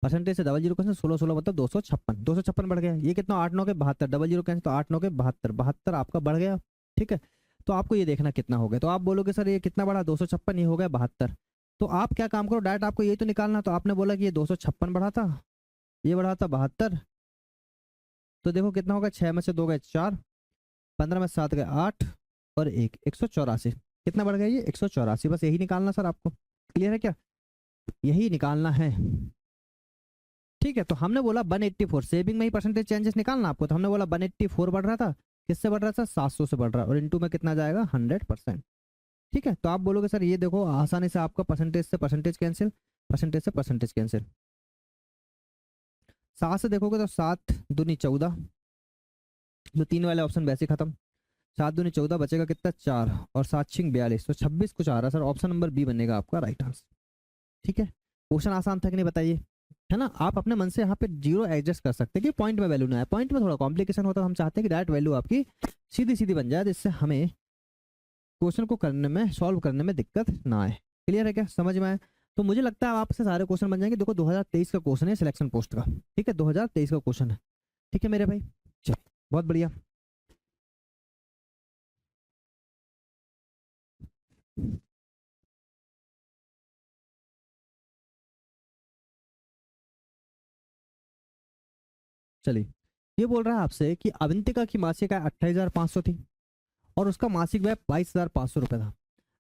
परसेंटेज से डबल जीरो कैंसिल, 16 16 मतलब 256, 256 बढ़ गया। ये कितना? 8 9 के 72, डबल जीरो कैंसिल तो 8 9 के 72, 72 आपका बढ़ गया। ठीक है, तो आपको ये देखना कितना हो गया। तो आप बोलोगे सर ये कितना बढ़ा? 256, ये हो गया 72। तो आप क्या काम करो, डायरेक्ट आपको यही तो निकालना। तो आपने बोला कि ये 256 बढ़ा था, ये बढ़ा था 72। तो देखो कितना होगा? 6 में से 2 गए 4, 15 में 7 गए 8 और 1, 184। कितना बढ़ गया? ये 184। बस यही निकालना सर आपको। क्लियर है क्या? यही निकालना है। ठीक है, तो हमने बोला 184 सेविंग में ही परसेंटेज चेंजेस निकालना आपको। तो हमने बोला 184 बढ़ रहा था, किससे बढ़ रहा था? 700 से बढ़ रहा है और इनटू में कितना जाएगा? 100%। ठीक है, तो आप बोलोगे सर ये देखो आसानी से आपका परसेंटेज से परसेंटेज कैंसिल, परसेंटेज से परसेंटेज कैंसिल। 7 से देखोगे तो 7 दूनी 14, जो 3 वाले ऑप्शन वैसे खत्म। 7 दूनी 14 बचेगा कितना? 4 और 7 छिंग 42, तो 26 कुछ आ रहा है सर। ऑप्शन नंबर बी बनेगा आपका राइट आंसर। ठीक है, क्वेश्चन आसान था कि नहीं बताइए, है ना। आप अपने मन से यहाँ पे जीरो एडजस्ट कर सकते हैं कि पॉइंट में वैल्यू ना आए। पॉइंट में थोड़ा कॉम्प्लिकेशन होता है, हम चाहते हैं कि डायरेक्ट वैल्यू आपकी सीधी सीधी बन जाए, जिससे हमें क्वेश्चन को करने में, सॉल्व करने में दिक्कत ना आए। क्लियर है क्या? समझ में आए? तो मुझे लगता है आपसे सारे क्वेश्चन बन जाएंगे। देखो 2023 का क्वेश्चन है सिलेक्शन पोस्ट का। ठीक है, 2023 का क्वेश्चन है। ठीक है मेरे भाई, चलिए बहुत बढ़िया। चलिए, ये बोल रहा है आपसे कि अवंतिका की मासिक आय 28,500 थी और उसका मासिक व्यय 22,500 रुपये था।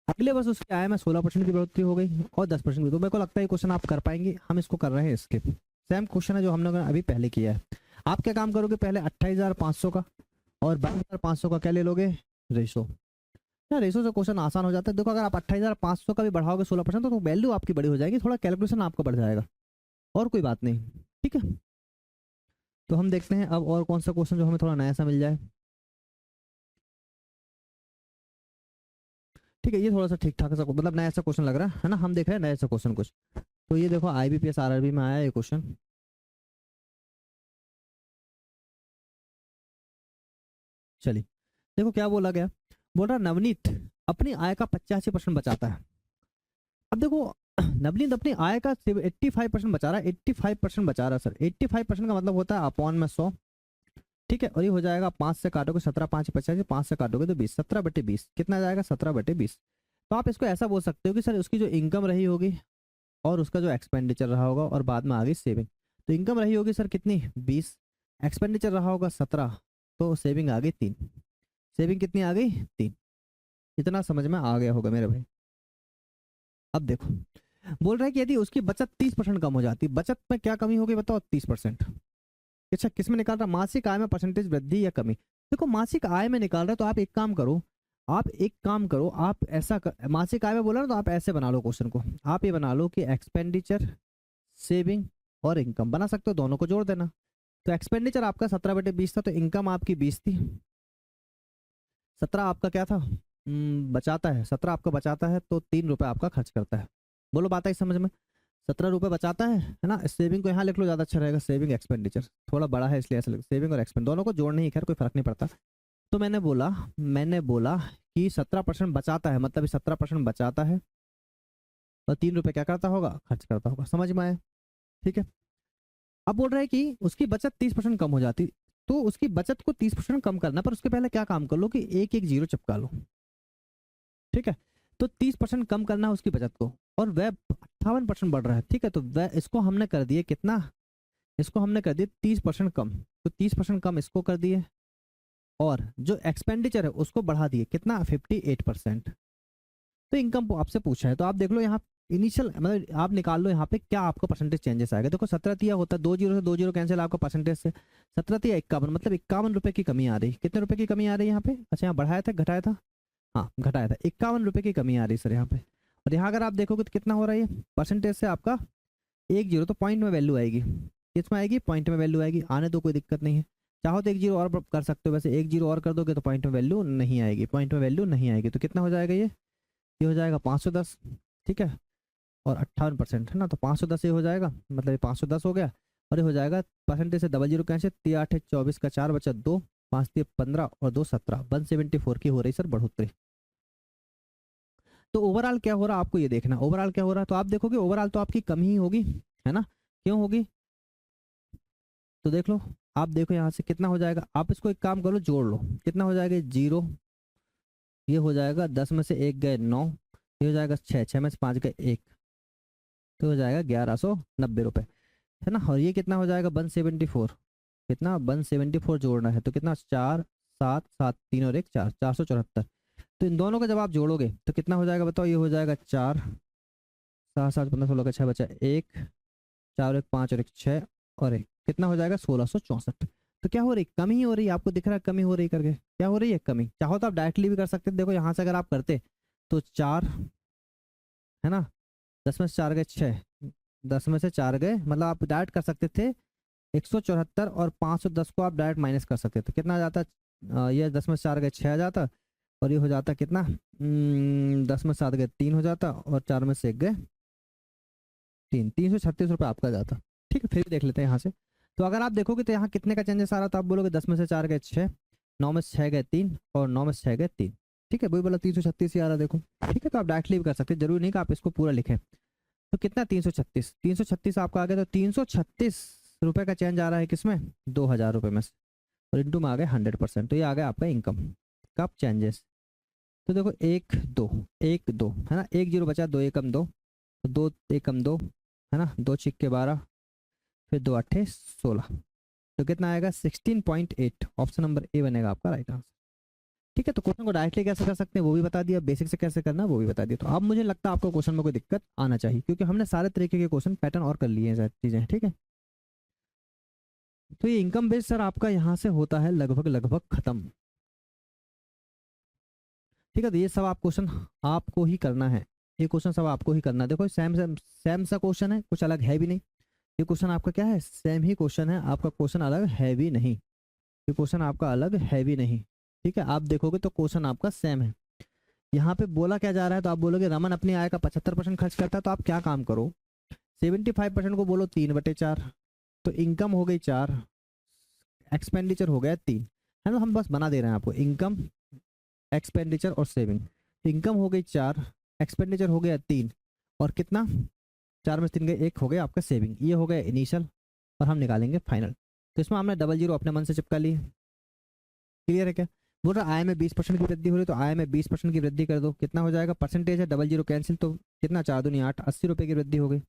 अगले वर्ष उसकी आय में 16% की बढ़ोतरी हो गई और 10% की। तो मेरे को लगता है ये क्वेश्चन आप कर पाएंगे, हम इसको कर रहे हैं स्किप। सेम क्वेश्चन है जो हमने अभी पहले किया है। आप क्या काम करोगे, पहले 28,500 का और 22,500 का क्या ले लोगे, रेशो। यार रेशो से क्वेश्चन आसान हो जाता है। देखो अगर आप 28,500 का भी बढ़ाओगे 16% तो वैल्यू आपकी बड़ी हो जाएगी, थोड़ा कैलकुलेशन आपका बढ़ जाएगा, और कोई बात नहीं। ठीक है, तो हम देखते हैं अब और कौन सा क्वेश्चन जो हमें थोड़ा नया सा मिल जाए। ठीक है, ये थोड़ा सा ठीक ठाक सा मतलब नया सा क्वेश्चन लग रहा है ना। हम देख रहे हैं नया सा क्वेश्चन कुछ। तो ये देखो IBPS RRB में आया ये क्वेश्चन। चलिए, देखो क्या बोला गया। बोल रहा नवनीत अपनी आय का 85% बचाता है। अब देखो नवनीत अपनी आय का 85% बचा रहा है। 85% बचा रहा है सर। 85% का मतलब होता है अपॉन में 100। ठीक है, और ये हो जाएगा 5 से काटोगे 17, 5 50, 5 से काटोगे तो 20, 17/20 कितना जाएगा, 17/20। तो आप इसको ऐसा बोल सकते हो कि सर उसकी जो इनकम रही होगी और उसका जो एक्सपेंडिचर रहा होगा और बाद में आ गई सेविंग। तो इनकम रही होगी सर कितनी, 20, एक्सपेंडिचर रहा होगा 17, तो सेविंग आ गई 3। सेविंग कितनी आ गई, 3। इतना समझ में आ गया होगा मेरे भाई। अब देखो बोल रहा है कि यदि उसकी बचत 30% कम हो जाती, बचत में क्या कमी होगी बताओ, 30%। अच्छा, किस में निकाल रहा, मासिक आय में परसेंटेज वृद्धि या कमी। देखो मासिक आय में निकाल रहा है तो आप एक काम करो, आप ऐसा मासिक आय में बोला ना तो आप ऐसे बना लो क्वेश्चन को। आप ये बना लो कि एक्सपेंडिचर, सेविंग और इनकम बना सकते हो, दोनों को जोड़ देना। तो एक्सपेंडिचर आपका 17/20 था, तो इनकम आपकी 20 थी। 17 आपका क्या था, बचाता है। 17 आपका बचाता है तो 3 रुपए आपका खर्च करता है। बोलो बात आई समझ में। 17 रुपए बचाता है ना। सेविंग को यहाँ लिख लो, ज्यादा अच्छा रहेगा। सेविंग एक्सपेंडिचर थोड़ा बड़ा है इसलिए ऐसा लिख, सेविंग और एक्सपेंड दोनों को जोड़ने ही, खैर कोई फर्क नहीं पड़ता। तो मैंने बोला कि 17% बचाता है, मतलब 17% बचाता है और 3 रुपए क्या करता होगा, खर्च करता होगा। समझ में आया। ठीक है, अब बोल रहा है कि उसकी बचत 30% कम हो जाती, तो उसकी बचत को 30% कम करना, पर उसके पहले क्या काम कर लो कि एक एक जीरो चिपका लो। ठीक है, तो 30% कम करना है उसकी बचत को और वह 58% बढ़ रहा है। ठीक है, तो वह इसको हमने कर दिए कितना, इसको हमने कर दिए 30% कम, तो 30% कम इसको कर दिए और जो एक्सपेंडिचर है उसको बढ़ा दिए कितना, 58%। तो इनकम आपसे पूछा है तो आप देख लो यहाँ इनिशियल, मतलब आप निकाल लो यहाँ पे क्या आपका परसेंटेज चेंजेस आएगा। देखो 17 तिया होता है, 2 जीरो से 2 जीरो कैंसिल, आपका परसेंटेज से 17 तिया 51, मतलब 51 रुपए की कमी आ रही। कितने रुपए की कमी आ रही है यहाँ पे, अच्छा यहाँ बढ़ाया था घटाया था, हाँ घटाया था, 51 रुपए की कमी आ रही सर यहाँ पे। और यहाँ अगर आप देखोगे तो कितना हो रहा है ये परसेंटेज से आपका 1 जीरो, तो पॉइंट में वैल्यू आएगी। किसमें आएगी, पॉइंट में वैल्यू आएगी। आने तो कोई दिक्कत नहीं है, चाहो तो 1 जीरो और कर सकते हो, वैसे 1 जीरो और कर दोगे तो पॉइंट में वैल्यू नहीं आएगी, पॉइंट में वैल्यू नहीं आएगी। तो कितना हो जाएगा ये हो जाएगा 510। ठीक है, और 58% है ना, तो 510 ये हो जाएगा, मतलब ये 510 हो गया। और ये हो जाएगा परसेंटेज से डबल जीरो कैसे, 3 8 24 का 4 बचा 2, 5 3 15 और 2 17, 174 की हो रही सर बढ़ोतरी। तो ओवरऑल क्या हो रहा है आपको ये देखना, ओवरऑल क्या हो रहा है। तो आप देखोगे ओवरऑल तो आपकी कमी ही होगी, है ना। क्यों होगी, तो देख लो, आप देखो यहाँ से कितना हो जाएगा। आप इसको एक काम करो, जोड़ लो, कितना हो जाएगा, जीरो, ये हो जाएगा 10 में से 1 गए 9, ये हो जाएगा 6, 6 में से 5 गए 1, तो हो जाएगा 1190 रुपये, है ना। और ये कितना हो जाएगा 174, कितना 174 जोड़ना है तो कितना 4 7 7 3 और 1 4, 474। तो इन दोनों का जब आप जोड़ोगे तो कितना हो जाएगा बताओ, ये हो जाएगा 4 7 7 15 16 का 6 बचा 1, 4 1 5 और 1 6 और 1, कितना हो जाएगा 1664। तो क्या हो रही, कमी हो रही है, आपको दिख रहा है कमी हो रही करके, क्या हो रही है कमी। चाहो तो आप डायरेक्टली भी कर सकते, देखो यहाँ से अगर आप करते तो 4, है ना, 10 में से 4 गए 6, 10 में से 4 गए, मतलब आप डायरेक्ट कर सकते थे 174 और 510 को आप डायरेक्ट माइनस कर सकते थे, कितना आ जाता, ये 10 में से 4 गए 6 आ जाता और ये हो जाता कितना, 10 में 7 गए 3 हो जाता और 4 में से 1 गए 3, 336 रुपये आपका जाता। ठीक है, फिर भी देख लेते हैं यहाँ से। तो अगर आप देखोगे तो यहाँ कितने का चेंजेस आ रहा था, आप बोलोगे 10 में से 4 गए 6, 9 में से 6 गए 3 और 9 में से 6 गए 3। ठीक है, वही बोला 336 ही आ रहा देखो। ठीक है, तो आप डायरेक्टली भी कर सकते हैं, जरूरी नहीं कि आप इसको पूरा लिखें। तो कितना 336 आपका आ गया, तो 336 रुपये का चेंज आ रहा है किसमें, 2000 रुपये में से, और इंटू में आ गया 100%, तो ये आ गया आपका इनकम का चेंजेस। तो देखो 1 2 1 2 है ना, 1 0 बचा, 2 एकम 2, 2 एकम 2 है ना, 2 छिक्के 12, फिर 2 अट्ठे 16, तो कितना आएगा 16.8। ऑप्शन नंबर ए बनेगा आपका राइट आंसर। ठीक है, तो क्वेश्चन को डायरेक्टली कैसे कर सकते हैं वो भी बता दिया, बेसिक से कैसे करना है वो भी बता दिया। तो अब मुझे लगता है आपको क्वेश्चन में कोई दिक्कत आना चाहिए, क्योंकि हमने सारे तरीके के क्वेश्चन पैटर्न और कर लिए हैं, सारी चीजें। ठीक है, तो ये इनकम बेस सर आपका यहाँ से होता है लगभग लगभग खत्म। ठीक है, तो ये सब आप क्वेश्चन आपको ही करना है, ये क्वेश्चन सब आपको ही करना है। देखो सेम सेम सेम सा क्वेश्चन है, कुछ अलग है भी नहीं। ये क्वेश्चन आपका क्या है, सेम ही क्वेश्चन है आपका, क्वेश्चन अलग है भी नहीं, ये क्वेश्चन आपका अलग है भी नहीं। ठीक है, आप देखोगे तो क्वेश्चन आपका सेम है। यहाँ पे बोला क्या जा रहा है, तो आप बोलोगे रमन अपनी आय का 75% खर्च करता है, तो आप क्या काम करो, 75% को बोलो 3/4, तो इनकम हो गई 4, एक्सपेंडिचर हो गया 3, है ना। हम बस बना दे रहे हैं आपको, इनकम एक्सपेंडिचर और सेविंग। इनकम हो गई 4, एक्सपेंडिचर हो गया 3, और कितना 4 में 3 गए 1 हो गया आपका सेविंग। ये हो गया इनिशियल, और हम निकालेंगे फाइनल। तो इसमें हमने 00 अपने मन से चिपका लिए। क्लियर है क्या? बोल रहा आय में 20% की वृद्धि हो रही, तो आय में 20% की वृद्धि कर दो, कितना हो जाएगा, परसेंटेज है 00 कैंसिल, तो कितना 4 दूनी 8, 80 रुपए की वृद्धि हो गई।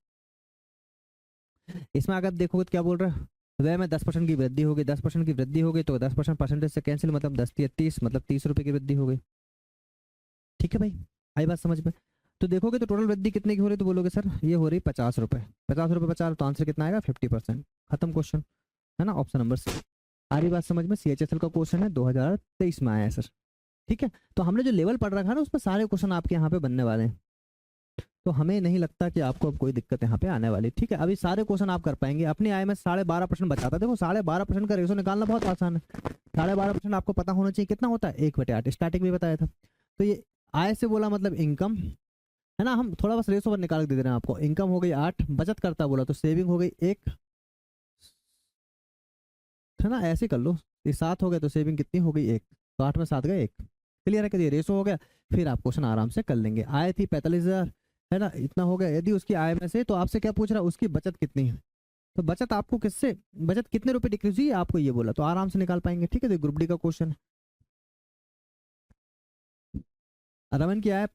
इसमें अगर देखोगे तो क्या बोल रहा है, व्यय में 10% की वृद्धि होगी, 10% की वृद्धि होगी तो 10% परसेंटेज से कैंसिल, मतलब 10 या 30, मतलब 30 रुपए की वृद्धि हो गई। ठीक है भाई, आई बात समझ में? तो देखोगे तो टोटल वृद्धि कितने की हो रही, तो बोलोगे सर ये हो रही 50 रुपए, 50 रुपए 50, तो आंसर कितना आएगा 50%। खत्म क्वेश्चन, है ना, ऑप्शन नंबर सी। आ रही बात समझ में? CHSL का क्वेश्चन है, 2023 में आया है सर। ठीक है, तो हमने जो लेवल पढ़ रखा है ना, उसमें सारे क्वेश्चन आपके यहाँ पे बनने वाले हैं, तो हमें नहीं लगता कि आपको अब कोई दिक्कत यहाँ पे आने वाली। ठीक है, अभी सारे क्वेश्चन आप कर पाएंगे। अपनी आय में 12.5% बचाता है, देखो 12.5% का रेशो निकालना बहुत आसान है। 12.5% आपको पता होना चाहिए कितना होता है, 1/8, स्टार्टिंग में बताया था। तो ये आय से बोला मतलब इनकम, है ना, हम थोड़ा बस रेशो पर निकाल के दे रहे हैं आपको। इनकम हो गई 8, बचत करता बोला तो सेविंग हो गई 1, है ना, ऐसे कर लो। ये 7 हो गया तो सेविंग कितनी हो गई 1, तो 8 में 7 गए 1। क्लियर है कि ये रेशो हो गया, फिर आप क्वेश्चन आराम से कर लेंगे। आय थी 45,000, है ना, इतना हो गया। यदि उसकी आय में से, तो आपसे क्या पूछ रहा है, उसकी बचत कितनी है, तो बचत आपको किससे, बचत कितने रुपए डिक्रीज हुई आपको ये बोला, तो आराम से निकाल पाएंगे। ठीक है, तो ग्रुप डी का क्वेश्चन है। रमन की आय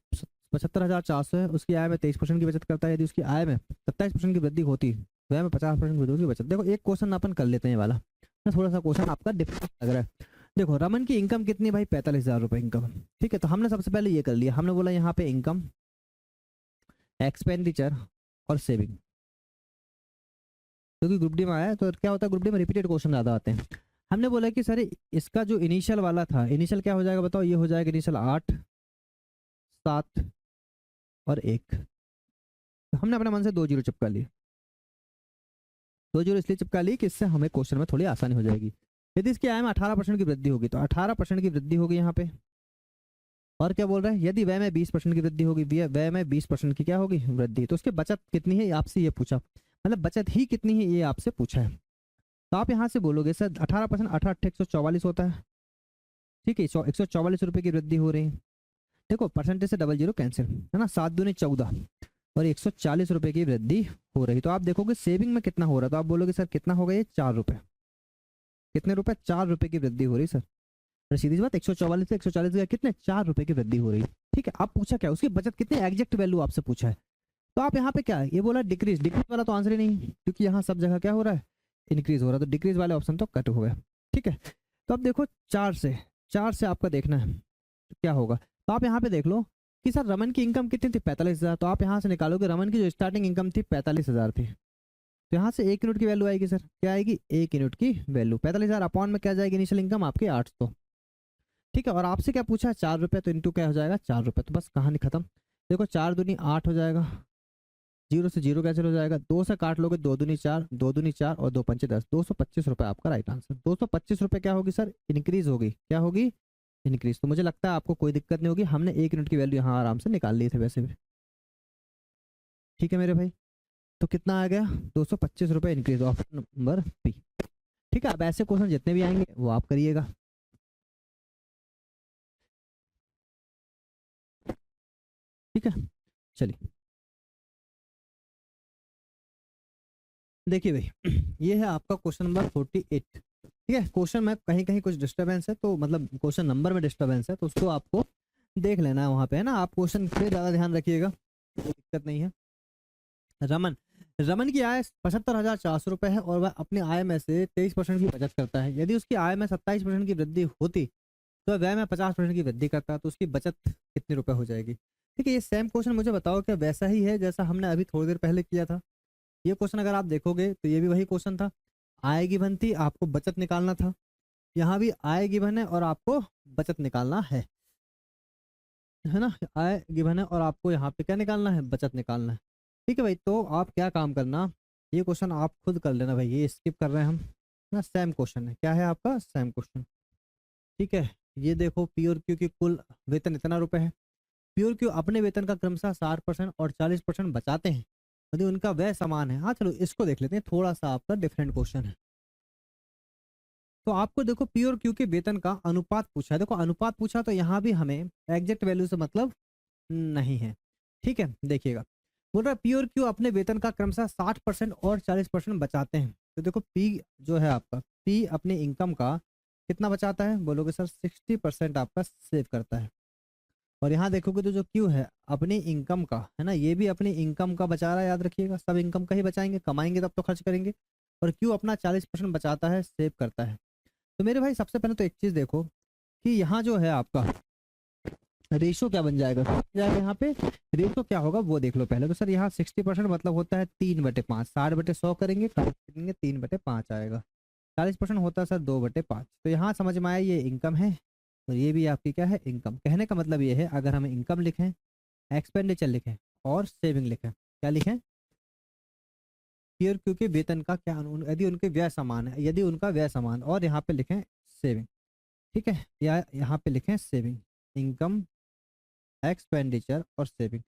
75,400 है, उसकी आय में 23% की बचत करता है। यदि उसकी आय में 27% की वृद्धि होती है, व्यय में 50% की वृद्धि की बचत। देखो एक क्वेश्चन अपन कर लेते हैं, ये वाला थोड़ा सा क्वेश्चन आपका डिफरेंट लग रहा है। देखो रमन की इनकम कितनी भाई, 45,000 रुपए इनकम। ठीक है, तो हमने सबसे पहले ये कर लिया, हमने बोला यहाँ पे इनकम, एक्सपेंडिचर और सेविंग, क्योंकि ग्रुप डी में आया है, तो क्या होता है ग्रुप डी में रिपीटेड क्वेश्चन ज्यादा आते हैं। हमने बोला कि सर इसका जो इनिशियल वाला था, इनिशियल क्या हो जाएगा बताओ, ये हो जाएगा इनिशियल 8 7 और 1, तो हमने अपने मन से 2 जीरो चिपका लिए। 2 जीरो इसलिए चिपका ली कि इससे हमें क्वेश्चन में थोड़ी आसानी हो जाएगी। यदि इसकी आय में 18% की वृद्धि होगी, तो 18% की वृद्धि होगी यहाँ पे। और क्या बोल रहा है, यदि व्यय में 20% की वृद्धि होगी, व्यय में 20% की क्या होगी वृद्धि, तो उसकी बचत कितनी है आपसे ये पूछा, मतलब बचत ही कितनी है ये आपसे पूछा है। तो आप यहाँ से बोलोगे सर 18%, 18 144 होता है। ठीक है, 144 रुपए की वृद्धि हो रही है। देखो परसेंटेज से 00 कैंसिल, है ना, 7 दूनी 14, और 140 रुपए की वृद्धि हो रही। तो आप देखोगे सेविंग में कितना हो रहा है, तो आप बोलोगे सर कितना हो गया ये 4 रुपए, कितने रुपए, 4 रुपए की वृद्धि हो रही सर। सीधी सी बात, 144 से 140 का कितने 4 रुपए की वृद्धि हो रही है। ठीक है, आप पूछा क्या, उसकी बचत कितनी, एग्जैक्ट वैल्यू आपसे पूछा है। तो आप यहाँ पे क्या ये बोला, डिक्रीज, डिक्रीज वाला तो आंसर ही नहीं, क्योंकि यहाँ सब जगह क्या हो रहा है, इंक्रीज हो रहा है, तो डिक्रीज वाले ऑप्शन तो कट हो गया। ठीक है, तो अब देखो 4 से आपका देखना है तो क्या होगा। तो आप यहाँ पे देख लो कि सर रमन की इनकम कितनी थी, 45,000, तो आप यहाँ से निकालोगे रमन की जो स्टार्टिंग इनकम थी 45,000 थी, तो यहाँ से 1 यूनिट की वैल्यू आएगी सर, क्या आएगी 1 यूनिट की वैल्यू, 45,000 अपॉन में क्या जाएगी इनिशियल इनकम आपकी 800। ठीक है, और आपसे क्या पूछा है 4 रुपये, तो इंटू क्या हो जाएगा 4 रुपये, तो बस कहानी खत्म। देखो 4 दूनी 8 हो जाएगा, 0 से 0 कैंसिल हो जाएगा, 2 से काट लोगे 2 दूनी 4, 2 दूनी 4 और 2 पंचे 10, 225 रुपये आपका राइट आंसर। 225 रुपये क्या होगी सर, इंक्रीज होगी, क्या होगी इंक्रीज। तो मुझे लगता है आपको कोई दिक्कत नहीं होगी, हमने 1 यूनिट की वैल्यू यहाँ आराम से निकाल ली थे वैसे भी। ठीक है मेरे भाई, तो कितना आ गया 225 रुपये इंक्रीज, ऑप्शन नंबर बी। ठीक है, अब ऐसे क्वेश्चन जितने भी आएंगे वो आप करिएगा। ठीक है, चलिए देखिए भाई ये है आपका क्वेश्चन नंबर 48। ठीक है, क्वेश्चन में कहीं कहीं कुछ डिस्टर्बेंस है, तो मतलब क्वेश्चन नंबर में डिस्टर्बेंस है, तो उसको आपको देख लेना है वहाँ पे, है ना। आप क्वेश्चन पे ज़्यादा ध्यान रखिएगा, कोई दिक्कत नहीं है। रमन, रमन की आय 75,400 रुपये है और वह अपनी आय में से 23% की बचत करता है। यदि उसकी आय में 27% की वृद्धि होती तो व्यय में 50% की वृद्धि करता, तो उसकी बचत कितने रुपए हो जाएगी। ठीक है, ये सेम क्वेश्चन मुझे बताओ क्या वैसा ही है जैसा हमने अभी थोड़ी देर पहले किया था। ये क्वेश्चन अगर आप देखोगे तो ये भी वही क्वेश्चन था। आय गिवन थी, आपको बचत निकालना था। यहाँ भी आय गिवन है और आपको बचत निकालना है ना। आय गिवन है और आपको यहाँ पे क्या निकालना है, बचत निकालना है। ठीक है भाई, तो आप क्या काम करना, ये क्वेश्चन आप खुद कर लेना भाई, ये स्किप कर रहे हैं हम ना। सेम क्वेश्चन है, क्या है आपका, सेम क्वेश्चन। ठीक है, ये देखो पी और क्यू की कुल वेतन इतना रुपए है। पी और क्यू अपने वेतन का क्रमशः 60% और 40% बचाते हैं यदि उनका व्यय समान है। हाँ चलो इसको देख लेते हैं, थोड़ा सा आपका डिफरेंट क्वेश्चन है। तो आपको देखो पी और क्यू के वेतन का अनुपात पूछा है। देखो अनुपात पूछा तो यहाँ भी हमें एग्जैक्ट वैल्यू से मतलब नहीं है। ठीक है, देखिएगा बोल रहा है पी और क्यू अपने वेतन का क्रमशः 60% और 40% बचाते हैं। तो देखो पी जो है आपका, पी अपने इनकम का कितना बचाता है, बोलोगे सर 60% आपका सेव करता है। और यहाँ देखोगे तो जो क्यू है अपनी इनकम का, है ना, ये भी अपनी इनकम का बचा रहा है। याद रखिएगा सब इनकम का ही बचाएंगे, कमाएंगे तब तो खर्च करेंगे। और क्यू अपना 40% बचाता है, सेव करता है। तो मेरे भाई सबसे पहले तो एक चीज देखो कि यहाँ जो है आपका रेशो क्या बन जाएगा, यहाँ पे रेशो क्या होगा वो देख लो पहले। तो सर यहाँ 60% मतलब होता है 3/5, 60/100 करेंगे, 3/5 आएगा। 40% होता है सर 2/5। तो यहाँ समझ में आया ये इनकम है और ये भी आपकी क्या है, इनकम। कहने का मतलब ये है अगर हम इनकम लिखें, एक्सपेंडिचर लिखें और सेविंग लिखें, क्या लिखें, क्योंकि वेतन का क्या यदि उनके व्यय समान है, यदि उनका व्यय समान, और यहाँ पे लिखें सेविंग। ठीक है, या यहाँ पे लिखें सेविंग, इनकम, एक्सपेंडिचर और सेविंग।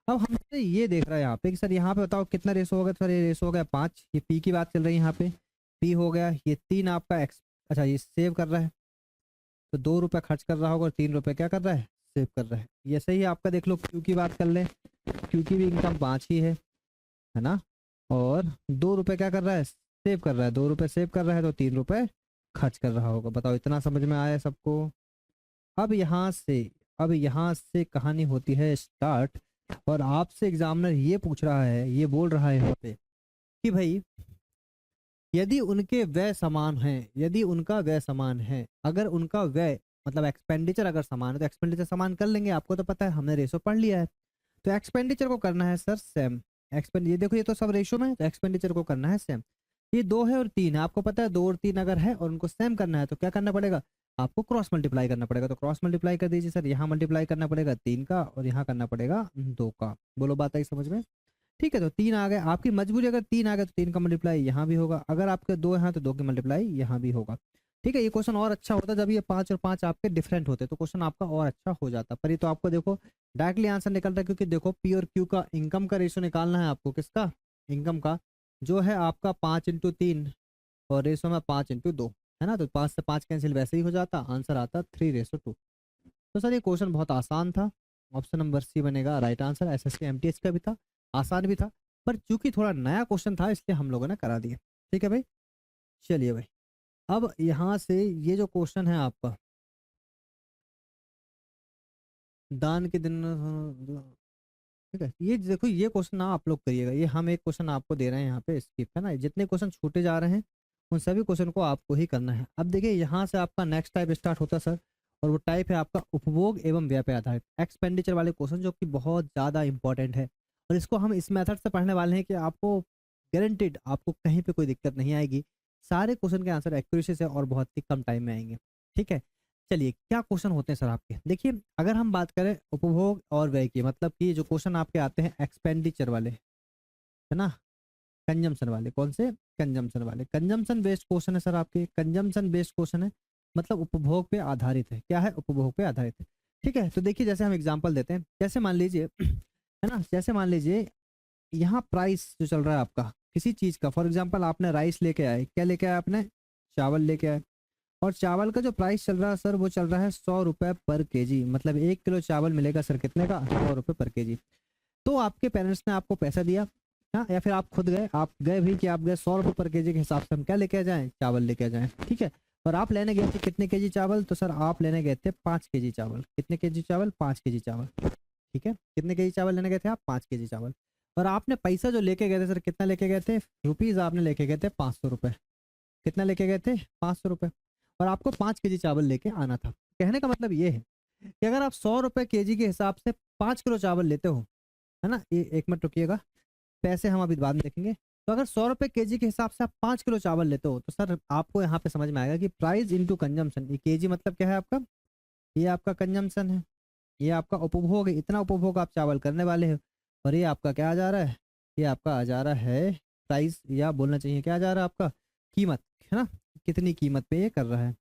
अब हमसे ये देख रहा है यहाँ पे कि सर यहाँ पे बताओ कितना रेशो होगा। तो सर ये रेशो हो गया 5, ये पी की बात चल रही है यहाँ पे, पी हो गया। ये 3 आपका अच्छा ये सेव कर रहा है, तो 2 रुपये खर्च कर रहा होगा और 3 रुपये क्या कर रहा है, सेव कर रहा है। ये सही आपका देख लो क्यू की बात कर ले, क्यू की भी इनकम 5 ही है ना। और 2 रुपये क्या कर रहा है, सेव कर रहा है, 2 रुपये सेव कर रहा है तो 3 रुपये खर्च कर रहा होगा। बताओ इतना समझ में आया सबको। अब यहाँ से कहानी होती है स्टार्ट। और आपसे एग्जामिनर ये पूछ रहा है, ये बोल रहा है यहाँ पे कि भाई यदि उनके व्यय समान हैं, यदि उनका व्यय समान है, अगर उनका व्यय मतलब एक्सपेंडिचर अगर समान है तो एक्सपेंडिचर समान कर लेंगे। आपको तो पता है, हमने रेशो पढ़ लिया है। तो एक्सपेंडिचर को करना है सर सेम। ये देखो ये तो सब रेशो में है, तो एक्सपेंडिचर को करना है सेम। ये 2 है और 3 है, आपको पता है 2 और 3 अगर है और उनको सेम करना है तो क्या करना पड़ेगा, आपको क्रॉस मल्टीप्लाई करना पड़ेगा। तो क्रॉस मल्टीप्लाई कर दीजिए सर, यहाँ मल्टीप्लाई करना पड़ेगा 3 का और यहाँ करना पड़ेगा 2 का। बोलो बात आई समझ में। ठीक है, तो 3 आ गए, आपकी मजबूरी अगर 3 आ गए तो 3 का मल्टीप्लाई यहाँ भी होगा, अगर आपके 2 हैं तो 2 की मल्टीप्लाई यहाँ भी होगा। ठीक है, ये क्वेश्चन और अच्छा होता जब ये 5 और 5 आपके डिफरेंट होते तो क्वेश्चन आपका और अच्छा हो जाता। पर ये तो आपको देखो डायरेक्टली आंसर निकल रहा है, क्योंकि देखो पी और क्यू का इनकम का रेशो निकालना है आपको, किसका, इनकम का, जो है आपका 5/3 और रेशो में 5/2 है ना। तो 5 से 5 कैंसिल वैसे ही हो जाता, आंसर आता 3:2। तो सर ये क्वेश्चन बहुत आसान था, ऑप्शन नंबर सी बनेगा राइट आंसर। एसएससी एमटीएस का भी था, आसान भी था, पर चूंकि थोड़ा नया क्वेश्चन था इसलिए हम लोगों ने करा दिया। ठीक है भाई, चलिए भाई अब यहाँ से ये जो क्वेश्चन है आपका दान के दिन, ठीक है, ये देखो ये क्वेश्चन ना आप लोग करिएगा। ये हम एक क्वेश्चन आपको दे रहे हैं यहाँ पे स्किप, है ना। जितने क्वेश्चन छूटे जा रहे हैं उन सभी क्वेश्चन को आपको ही करना है। अब देखिए यहाँ से आपका नेक्स्ट टाइप स्टार्ट होता है सर, और वो टाइप है आपका उपभोग एवं व्यय पे आधारित एक्सपेंडिचर वाले क्वेश्चन, जो कि बहुत ज़्यादा इंपॉर्टेंट है। और इसको हम इस मेथड से पढ़ने वाले हैं कि आपको गारंटेड आपको कहीं पे कोई दिक्कत नहीं आएगी। सारे क्वेश्चन के आंसर एक्यूरेसी से और बहुत ही कम टाइम में आएंगे। ठीक है, चलिए क्या क्वेश्चन होते हैं सर आपके, देखिए अगर हम बात करें उपभोग और व्यय की, मतलब कि जो क्वेश्चन आपके आते हैं एक्सपेंडिचर वाले, है ना, कंजम्पशन वाले, कौन से, कंजम्पशन वाले, कंजम्पशन बेस्ड क्वेश्चन है सर आपके, कंजम्पशन बेस्ड क्वेश्चन है, मतलब उपभोग पे आधारित है। क्या है, उपभोग पे आधारित है। ठीक है, तो देखिए जैसे हम एग्जाम्पल देते हैं, जैसे मान लीजिए है ना, जैसे मान लीजिए यहाँ प्राइस जो चल रहा है आपका किसी चीज का, फॉर एग्जाम्पल आपने राइस लेके आए, क्या लेके आए आपने, चावल लेके आए, और चावल का जो प्राइस चल रहा है सर वो चल रहा है 100 रुपये/kg, मतलब 1 किलो चावल मिलेगा सर कितने का, 100 रुपये/kg। तो आपके पेरेंट्स ने आपको पैसा दिया, हाँ, या फिर आप खुद गए, आप गए भी कि आप गए 100 रुपये/kg के हिसाब से हम क्या लेके आ जाएं, चावल लेके आ जाएं। ठीक है, और आप लेने गए थे कितने केजी चावल, तो सर आप लेने गए थे 5 केजी चावल। कितने केजी चावल, 5 केजी चावल, ठीक है। कितने केजी चावल लेने गए थे आप, 5 केजी चावल। और आपने पैसा जो लेके गए थे सर, कितना लेके गए थे, रुपीज़ आपने लेके गए थे 500 रुपये। कितना लेके गए थे, 500 रुपये। और आपको 5 केजी चावल लेके आना था। कहने का मतलब ये है कि अगर आप 100 रुपये केजी के हिसाब से 5 किलो चावल लेते हो, है ना, एक मिनट रुकिएगा, पैसे हम अभी बाद में देखेंगे। तो अगर 100 रुपये केजी के हिसाब से आप 5 किलो चावल लेते हो, तो सर आपको यहाँ पे समझ में आएगा कि प्राइस इंटू कंजम्पशन। ये केजी मतलब क्या है आपका, ये आपका कंजम्पशन है, ये आपका उपभोग है, इतना उपभोग आप चावल करने वाले हो। और ये आपका क्या आ जा रहा है, ये आपका आ जा रहा है प्राइस, या बोलना चाहिए क्या आ जा रहा है आपका, कीमत, है ना, कितनी कीमत पे ये कर रहा है।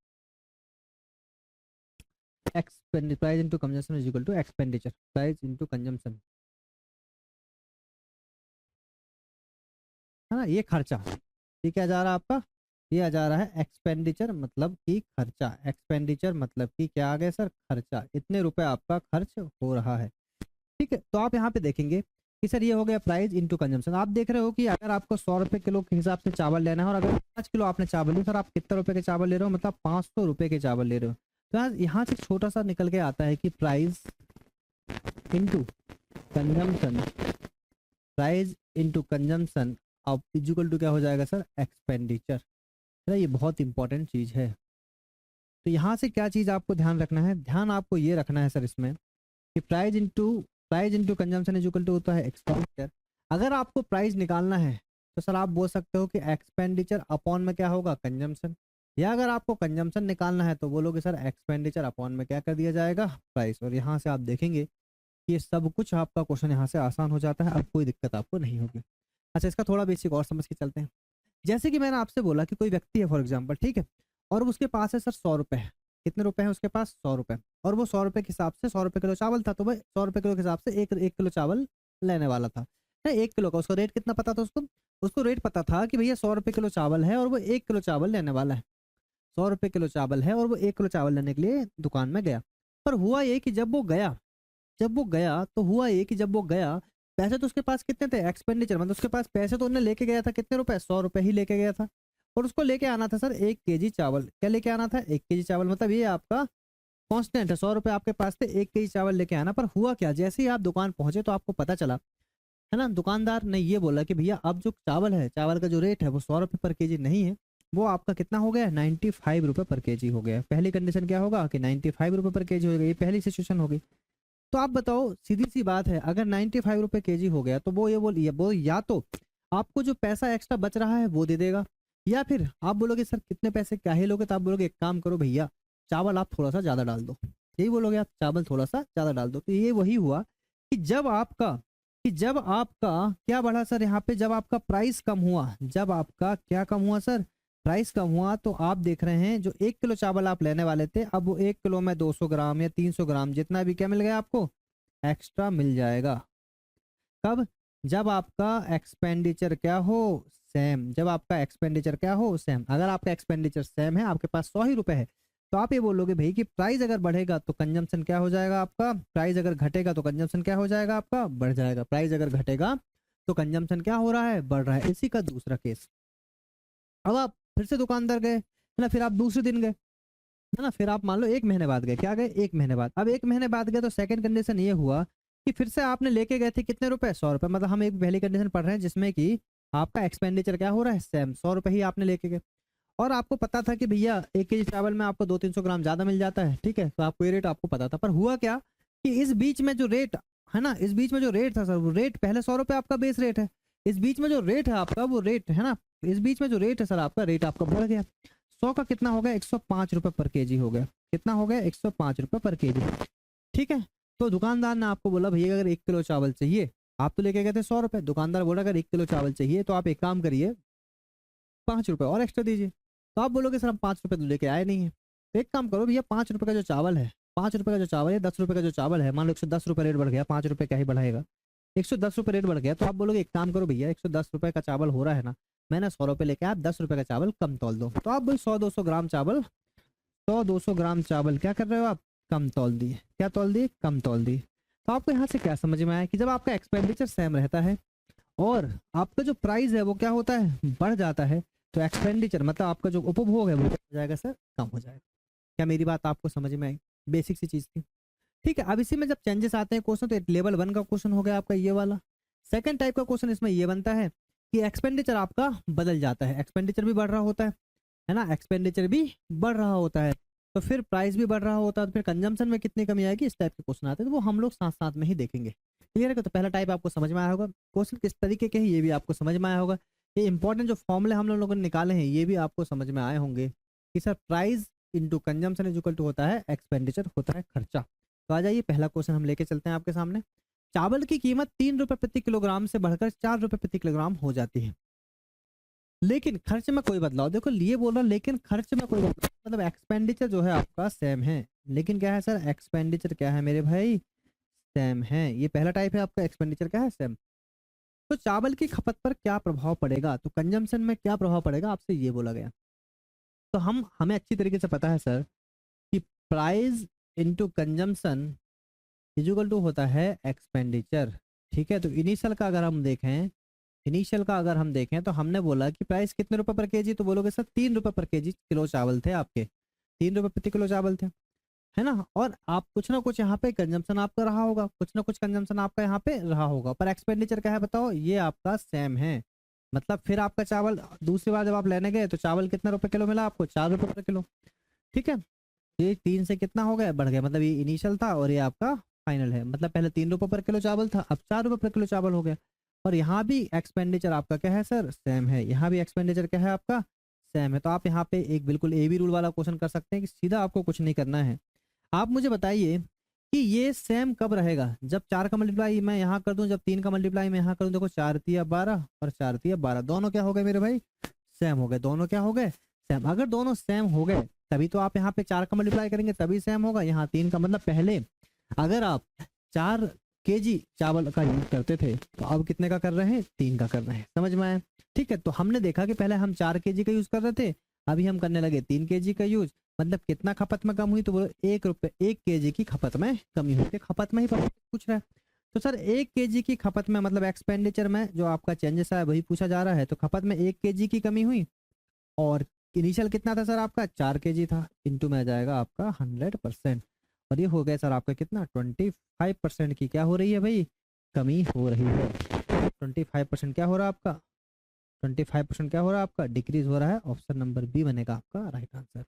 Expend price into consumption is equal to expenditure, price into consumption, है ना, ये खर्चा। ये क्या जा रहा है आपका, ये आ जा रहा है एक्सपेंडिचर, मतलब कि खर्चा। एक्सपेंडिचर मतलब कि क्या आ गया सर, खर्चा। इतने रुपए आपका खर्च हो रहा है, ठीक है। तो आप यहाँ पे देखेंगे कि सर ये हो गया प्राइस इंटू कंजम्पशन। आप देख रहे हो कि अगर आपको 100 रुपये किलो के हिसाब से चावल लेना है, और अगर 5 किलो आपने चावल लिया, सर आप कितने रुपए के चावल ले रहे हो, मतलब 500 रुपये के चावल ले रहे हो। तो यहाँ से छोटा सा निकल के आता है कि price into consumption, price into consumption अब इक्वल टू क्या हो जाएगा सर, एक्सपेंडिचर। है ना, ये बहुत इंपॉर्टेंट चीज़ है। तो यहाँ से क्या चीज़ आपको ध्यान रखना है, ध्यान आपको ये रखना है सर इसमें कि price into consumption is equal to होता है एक्सपेंडिचर। अगर आपको प्राइस निकालना है तो सर आप बोल सकते हो कि एक्सपेंडिचर अपॉन में क्या होगा, कंजम्पशन। या अगर आपको कंजम्पशन निकालना है तो बोलोगे सर एक्सपेंडिचर अपॉन में क्या कर दिया जाएगा, प्राइस। और यहाँ से आप देखेंगे कि ये सब कुछ आपका क्वेश्चन यहाँ से आसान हो जाता है, अब कोई दिक्कत आपको नहीं होगी। अच्छा, इसका थोड़ा बेसिक और समझ के चलते हैं। जैसे कि मैंने आपसे बोला कि कोई व्यक्ति है फॉर एग्जाम्पल, ठीक है, और उसके पास है सर 100 रुपये है। कितने रुपए हैं उसके पास, 100 रुपये। और वो 100 रुपये के हिसाब से 100 रुपये किलो चावल था, तो वह 100 रुपये किलो के हिसाब से एक किलो चावल लेने वाला था। 1 किलो का उसको रेट कितना पता था, उसको उसको रेट पता था कि भैया 100 रुपये किलो चावल है और वो 1 किलो चावल लेने वाला है। 100 रुपये किलो चावल है और वो 1 किलो चावल लेने के लिए दुकान में गया। पर हुआ ये कि जब वो गया तो हुआ ये कि जब वो गया, पैसे तो उसके पास कितने थे, एक्सपेंडिचर मतलब उसके पास पैसे तो उन्हें लेके गया था कितने रुपए, 100 रुपये ही लेके गया था। और उसको लेके आना था सर 1 केजी चावल। क्या लेके आना था, 1 केजी चावल। मतलब ये आपका कांस्टेंट है, 100 रुपये आपके पास थे, 1 केजी चावल लेके आना। पर हुआ क्या, जैसे ही आप दुकान पहुंचे तो आपको पता चला, है ना, दुकानदार ने ये बोला कि भैया अब जो चावल है, चावल का जो रेट है वो 100 रुपये पर केजी नहीं है, वो आपका कितना हो गया, 95 रुपये पर केजी हो गया। पहली कंडीशन क्या होगा कि 95 रुपये पर केजी हो गई, ये पहली सिचुएशन होगी। तो आप बताओ, सीधी सी बात है, अगर 95 रुपये केजी हो गया तो वो ये बोल वो या तो आपको जो पैसा एक्स्ट्रा बच रहा है वो दे देगा, या फिर आप बोलोगे सर कितने पैसे क्या ही लोगे, तो आप बोलोगे एक काम करो भैया, चावल आप थोड़ा सा ज़्यादा डाल दो। यही बोलोगे आप, चावल थोड़ा सा ज़्यादा डाल दो। तो ये वही हुआ कि जब आपका क्या बढ़ा सर, यहाँ पे जब आपका प्राइस कम हुआ, जब आपका क्या कम हुआ सर, प्राइस कम हुआ, तो आप देख रहे हैं जो 1 किलो चावल आप लेने वाले थे, अब वो 1 किलो में 200 ग्राम या 300 ग्राम जितना भी क्या मिल गया आपको, एक्स्ट्रा मिल जाएगा। कब, जब आपका एक्सपेंडिचर क्या हो, सेम। जब आपका एक्सपेंडिचर क्या हो, सेम। अगर आपका एक्सपेंडिचर सेम है, आपके पास 100 ही रुपए है, तो आप ये बोलोगे भाई कि प्राइस अगर बढ़ेगा तो कंजम्पशन क्या हो जाएगा आपका, प्राइस अगर घटेगा तो कंजम्पशन क्या हो जाएगा आपका, बढ़ जाएगा। प्राइस अगर घटेगा तो कंजम्पशन क्या हो रहा है, बढ़ रहा है। इसी का दूसरा केस। अब आप फिर से दुकानदार गए, है ना, फिर आप दूसरे दिन गए, है ना, फिर आप मान लो 1 महीने बाद गए, क्या गए, 1 महीने बाद। अब 1 महीने बाद गए तो सेकंड कंडीशन ये हुआ कि फिर से आपने लेके गए थे कितने रुपए, 100 रुपये। मतलब हम एक पहली कंडीशन पढ़ रहे हैं जिसमें कि आपका एक्सपेंडिचर क्या हो रहा है, सेम, 100 रुपये ही आपने लेके गए। और आपको पता था कि भैया 1 केजी चावल में आपको 200-300 ग्राम ज़्यादा मिल जाता है, ठीक है, तो आपको ये रेट आपको पता था। पर हुआ क्या कि इस बीच में जो रेट है ना, इस बीच में जो रेट था सर, वो रेट पहले 100 रुपये आपका बेस रेट है, इस बीच में जो रेट है आपका वो रेट है ना, इस बीच में जो रेट है सर आपका, रेट आपका बढ़ गया। 100 का कितना हो गया, 105 रुपये पर केजी हो गया। कितना हो गया, 105 रुपये पर केजी, ठीक है। तो दुकानदार ने आपको बोला भैया अगर 1 किलो चावल चाहिए, आप तो लेके गए थे 100 रुपये, दुकानदार बोला अगर 1 किलो चावल चाहिए तो आप एक काम करिए, 5 रुपये और एक्स्ट्रा दीजिए। तो आप बोलोगे सर हम 5 रुपये तो लेके आए नहीं है, तो एक काम करो भैया, 5 रुपये का जो चावल है, 5 रुपये का जो चावल है, 10 रुपये का जो चावल है, मान लो 110 रुपये रेट बढ़ गया, 5 रुपये क्या ही बढ़ाएगा, 110 रुपये रेट बढ़ गया, तो आप बोलोगे एक काम करो भैया, 110 रुपये का चावल हो रहा है ना, मैंने 100 रुपये लेके आप 10 रुपये का चावल कम तौल दो। तो आप भाई 100-200 ग्राम चावल, 100-200 ग्राम चावल क्या कर रहे हो आप, कम तौल दिए। क्या तौल दिए, कम तौल दिए। तो आपको यहाँ से क्या समझ में आया कि जब आपका एक्सपेंडिचर सेम रहता है और आपका जो प्राइस है वो क्या होता है, बढ़ जाता है, तो एक्सपेंडिचर मतलब आपका जो उपभोग है वो हो जाएगा सर, कम हो जाएगा। क्या मेरी बात आपको समझ में आई? बेसिक सी चीज थी। ठीक है, अब इसी में जब चेंजेस आते हैं क्वेश्चन, तो लेवल 1 का क्वेश्चन हो गया आपका ये वाला। सेकंड टाइप का क्वेश्चन इसमें ये बनता है कि एक्सपेंडिचर आपका बदल जाता है, एक्सपेंडिचर भी बढ़ रहा होता है ना, एक्सपेंडिचर भी बढ़ रहा होता है, तो फिर प्राइस भी बढ़ रहा होता है, तो फिर कंजम्पशन में कितनी कमी आएगी, इस टाइप के क्वेश्चन आते हैं, तो वो हम लोग साथ साथ में ही देखेंगे। क्लियर है? तो पहला टाइप आपको समझ में आया होगा, क्वेश्चन किस तरीके के हैं ये भी आपको समझ में आया होगा। ये इंपॉर्टेंट जो फॉर्मूले हम लोगों ने निकाले हैं ये भी आपको समझ में आए होंगे कि sir price into consumption is equal to होता है एक्सपेंडिचर, होता है खर्चा। तो आ जाइए पहला क्वेश्चन हम लेके चलते हैं आपके सामने। चावल की कीमत 3 रुपए प्रति किलोग्राम से बढ़कर 4 रुपए प्रति किलोग्राम हो जाती है, लेकिन खर्च में कोई बदलाव, देखो ये बोल रहा लेकिन खर्च में कोई बदलाव, मतलब एक्सपेंडिचर जो है आपका सेम है, लेकिन क्या है सर, एक्सपेंडिचर क्या है मेरे भाई, सेम है। ये पहला टाइप है आपका, एक्सपेंडिचर क्या है, सेम। तो चावल की खपत पर क्या प्रभाव पड़ेगा, तो कंजम्पशन में क्या प्रभाव पड़ेगा आपसे ये बोला गया। तो हमें अच्छी तरीके से पता है सर कि price into consumption equal to होता है एक्सपेंडिचर। ठीक है, तो इनिशियल का अगर हम देखें तो हमने बोला कि प्राइस कितने रुपए पर केजी, तो बोलोगे सर 3 रुपए पर केजी किलो चावल थे आपके, 3 रुपए प्रति किलो चावल थे, है ना। और आप कुछ ना कुछ यहाँ पे कंजम्पशन आपका रहा होगा, कुछ ना कुछ कंजम्पशन आपका यहाँ पे रहा होगा, पर एक्सपेंडिचर क्या है बताओ, ये आपका सेम है। मतलब फिर आपका चावल दूसरी बार जब आप लेने गए तो चावल कितना रुपए किलो मिला आपको, 4 रुपए प्रति किलो। ठीक है, ये 3 से कितना हो गया, बढ़ गया, मतलब ये इनिशियल था और ये आपका फाइनल है, मतलब पहले 3 रुपए पर किलो चावल था, अब 4 रुपए पर किलो चावल हो गया। और यहाँ भी एक्सपेंडिचर आपका क्या है सर, सेम है, यहाँ भी एक्सपेंडिचर क्या है आपका, सेम है। तो आप यहाँ पे एक बिल्कुल ए बी रूल वाला क्वेश्चन कर सकते हैं कि सीधा आपको कुछ नहीं करना है। आप मुझे बताइए कि ये सेम कब रहेगा, जब 4 का मल्टीप्लाई मैं यहाँ कर दूं, जब 3 का मल्टीप्लाई मैं यहाँ कर दूं, देखो 4 तिया 12 और 4 तिया 12, दोनों क्या हो गए मेरे भाई, सेम हो गए, दोनों क्या हो गए, सेम। अगर दोनों सेम हो गए तभी तो आप यहाँ पे 4 का मल्टीप्लाई करेंगे तभी सेम होगा, यहाँ 3 का, मतलब पहले अगर आप 4 kg चावल का यूज करते थे तो अब कितने का कर रहे हैं, 3 का कर रहे हैं, समझ में आया। ठीक है, तो हमने देखा कि पहले हम 4 kg का यूज कर रहे थे, अभी हम करने लगे 3 kg का यूज, मतलब कितना खपत में कम हुई, तो बोलो 1 kg की खपत में कमी हुई, खपत में ही पूछ रहा है। तो सर 1 kg की खपत में मतलब एक्सपेंडिचर में जो आपका चेंजेस है वही पूछा जा रहा है, तो खपत में 1 kg की कमी हुई, और इनिशियल कितना था सर आपका, 4 kg था, इंटू में आ जाएगा आपका 100%, और ये हो गया सर आपका कितना, 25% की क्या हो रही है भाई, कमी हो रही है। 25% क्या हो रहा है आपका, 25% क्या हो रहा है आपका, डिक्रीज हो रहा है। ऑप्शन नंबर बी बनेगा आपका राइट आंसर।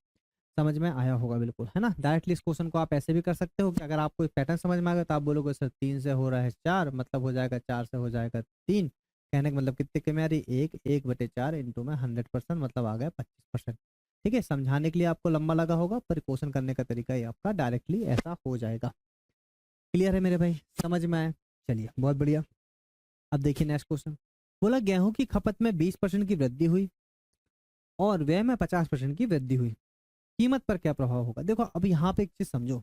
समझ में आया होगा बिल्कुल, है ना। डायरेक्टली इस क्वेश्चन को आप ऐसे भी कर सकते हो कि अगर आपको पैटर्न समझ में आ गया तो आप बोलोगे सर 3 से हो रहा है 4, मतलब हो जाएगा 4 से हो जाएगा 3, कहने का मतलब कितने कमी आ रही, 1/4 इंटू में 100%, मतलब आ गया 25%। ठीक है, समझाने के लिए आपको लंबा लगा होगा, पर क्वेश्चन करने का तरीका ही आपका डायरेक्टली ऐसा हो जाएगा। क्लियर है मेरे भाई, समझ में आया, चलिए बहुत बढ़िया। अब देखिए नेक्स्ट क्वेश्चन, बोला गेहूं की खपत में 20% की वृद्धि हुई और व्यय में 50% की वृद्धि हुई, कीमत पर क्या प्रभाव होगा। देखो अब यहाँ पे एक चीज समझो,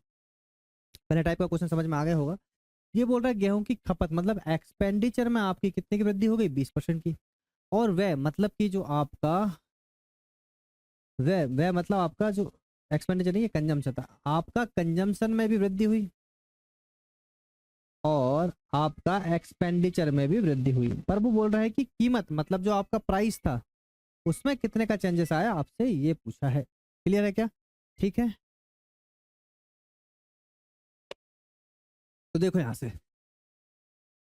पहले टाइप का क्वेश्चन समझ में आ गया होगा। ये बोल रहा है गेहूं की खपत मतलब एक्सपेंडिचर में आपकी कितने की वृद्धि हो गई, 20% की, और व्यय मतलब कि जो आपका व्यय मतलब आपका जो एक्सपेंडिचर नहीं है, कंजम्पशन था, आपका कंजम्पशन में भी वृद्धि हुई और आपका एक्सपेंडिचर में भी वृद्धि हुई, पर वो बोल रहा है कि कीमत मतलब जो आपका प्राइस था उसमें कितने का चेंजेस आया, आपसे ये पूछा है। क्लियर है क्या, ठीक है। तो देखो यहाँ से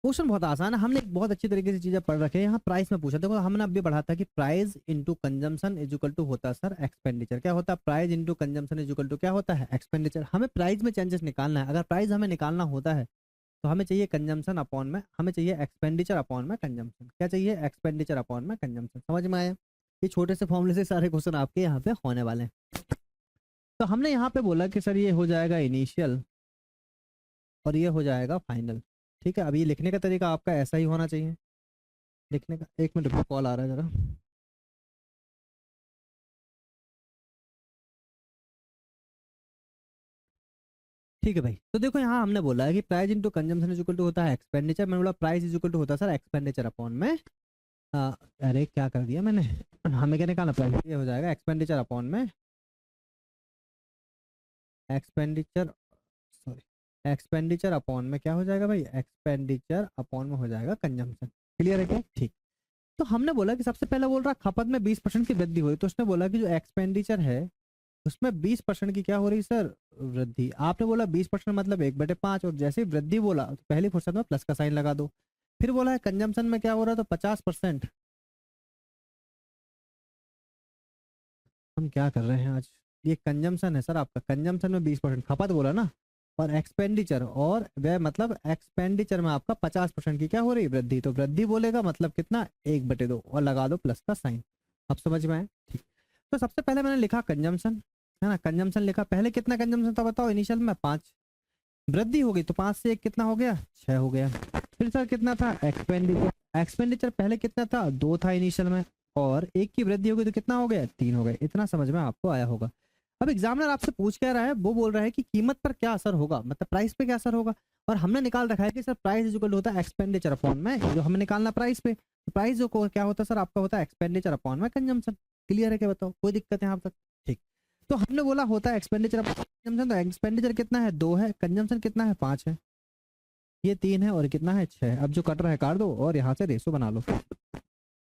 क्वेश्चन बहुत आसान है, हमने एक बहुत अच्छी तरीके से चीजें पढ़ रखे हैं। यहाँ प्राइस में पूछा, देखो हमने अभी पढ़ा था कि price into consumption is equal to होता है सर एक्सपेंडिचर, क्या होता है, price into consumption is equal to क्या होता है, एक्सपेंडिचर। हमें प्राइस में चेंजेस निकालना है, अगर प्राइस हमें निकालना होता है तो हमें चाहिए कंजम्पशन अपॉन में, हमें चाहिए एक्सपेंडिचर अपॉन में कंजम्पशन, क्या चाहिए, एक्सपेंडिचर अपॉन में कंजम्पशन। समझ में आया, ये छोटे से फॉर्मूले से सारे क्वेश्चन आपके यहाँ पे होने वाले हैं। तो हमने यहाँ पे बोला कि सर ये हो जाएगा इनिशियल और ये हो जाएगा फाइनल। ठीक है, अब ये लिखने का तरीका आपका ऐसा ही होना चाहिए लिखने का। एक मिनट रुको, कॉल आ रहा है जरा। ठीक है भाई, तो देखो यहाँ हमने बोला है कि price into consumption is equal to होता है एक्सपेंडिचर, मैंने बोला प्राइस इज इक्वल टू होता है सर एक्सपेंडिचर अपॉन में अरे क्या कर दिया मैंने, हमें क्या निकालना, प्राइस, ये हो जाएगा एक्सपेंडिचर अपॉन में एक्सपेंडिचर, सॉरी एक्सपेंडिचर अपॉन में क्या हो जाएगा भाई, एक्सपेंडिचर अपॉन में हो जाएगा कंजम्पशन। क्लियर है क्या, ठीक। तो हमने बोला कि सबसे पहले बोल रहा खपत में 20% की वृद्धि हुई, तो उसने बोला कि जो एक्सपेंडिचर है उसमें 20% की क्या हो रही सर, वृद्धि। आपने बोला 20% मतलब 1/5, और जैसे ही वृद्धि बोला तो पहली फुर्सत में प्लस का साइन लगा दो। फिर बोला है कंजम्पशन में क्या हो रहा है, तो 50%। हम क्या कर रहे हैं आज, ये कंजम्पशन है सर आपका, कंजम्पशन में 20%, खपत बोला ना, और एक्सपेंडिचर, और वह मतलब एक्सपेंडिचर में आपका 50% की क्या हो रही है, वृद्धि। तो वृद्धि बोलेगा मतलब कितना, 1/2, और लगा दो प्लस का साइन। अब समझ में आए, ठीक। तो सबसे पहले मैंने लिखा कंजम्पशन, है ना, कंजम्पशन लिखा। पहले कितना कंजम्पशन था बताओ, इनिशियल में 5, वृद्धि हो गई तो 5 से 1 कितना हो गया, 6 हो गया। फिर सर कितना था एक्सपेंडिचर, एक्सपेंडिचर पहले कितना था, 2 था इनिशियल में, और 1 की वृद्धि हो गई तो कितना हो गया, 3 हो गए। इतना समझ में आपको आया होगा। अब एग्जामिनर आपसे पूछ क्या रहा है, वो बोल रहा है कि कीमत पर क्या असर होगा, मतलब प्राइस पे क्या असर होगा। और हमने निकाल रखा है कि सर प्राइस इज इक्वल होता है एक्सपेंडिचर अपॉन में, जो हमें निकालना प्राइस पे, तो प्राइस जो क्या होता है सर आपका, होता है एक्सपेंडिचर अपॉन में कंजम्पशन। क्लियर है क्या, बताओ कोई दिक्कत है यहाँ तक, ठीक। तो हमने बोला होता है एक्सपेंडिचर अपॉन कंजम्पशन, तो एक्सपेंडिचर कितना है, 2 है, कंजम्पशन कितना है, 5 है, ये 3 है, और कितना है, 6। अब जो कट रहा है काट दो, और यहाँ से रेशो बना लो।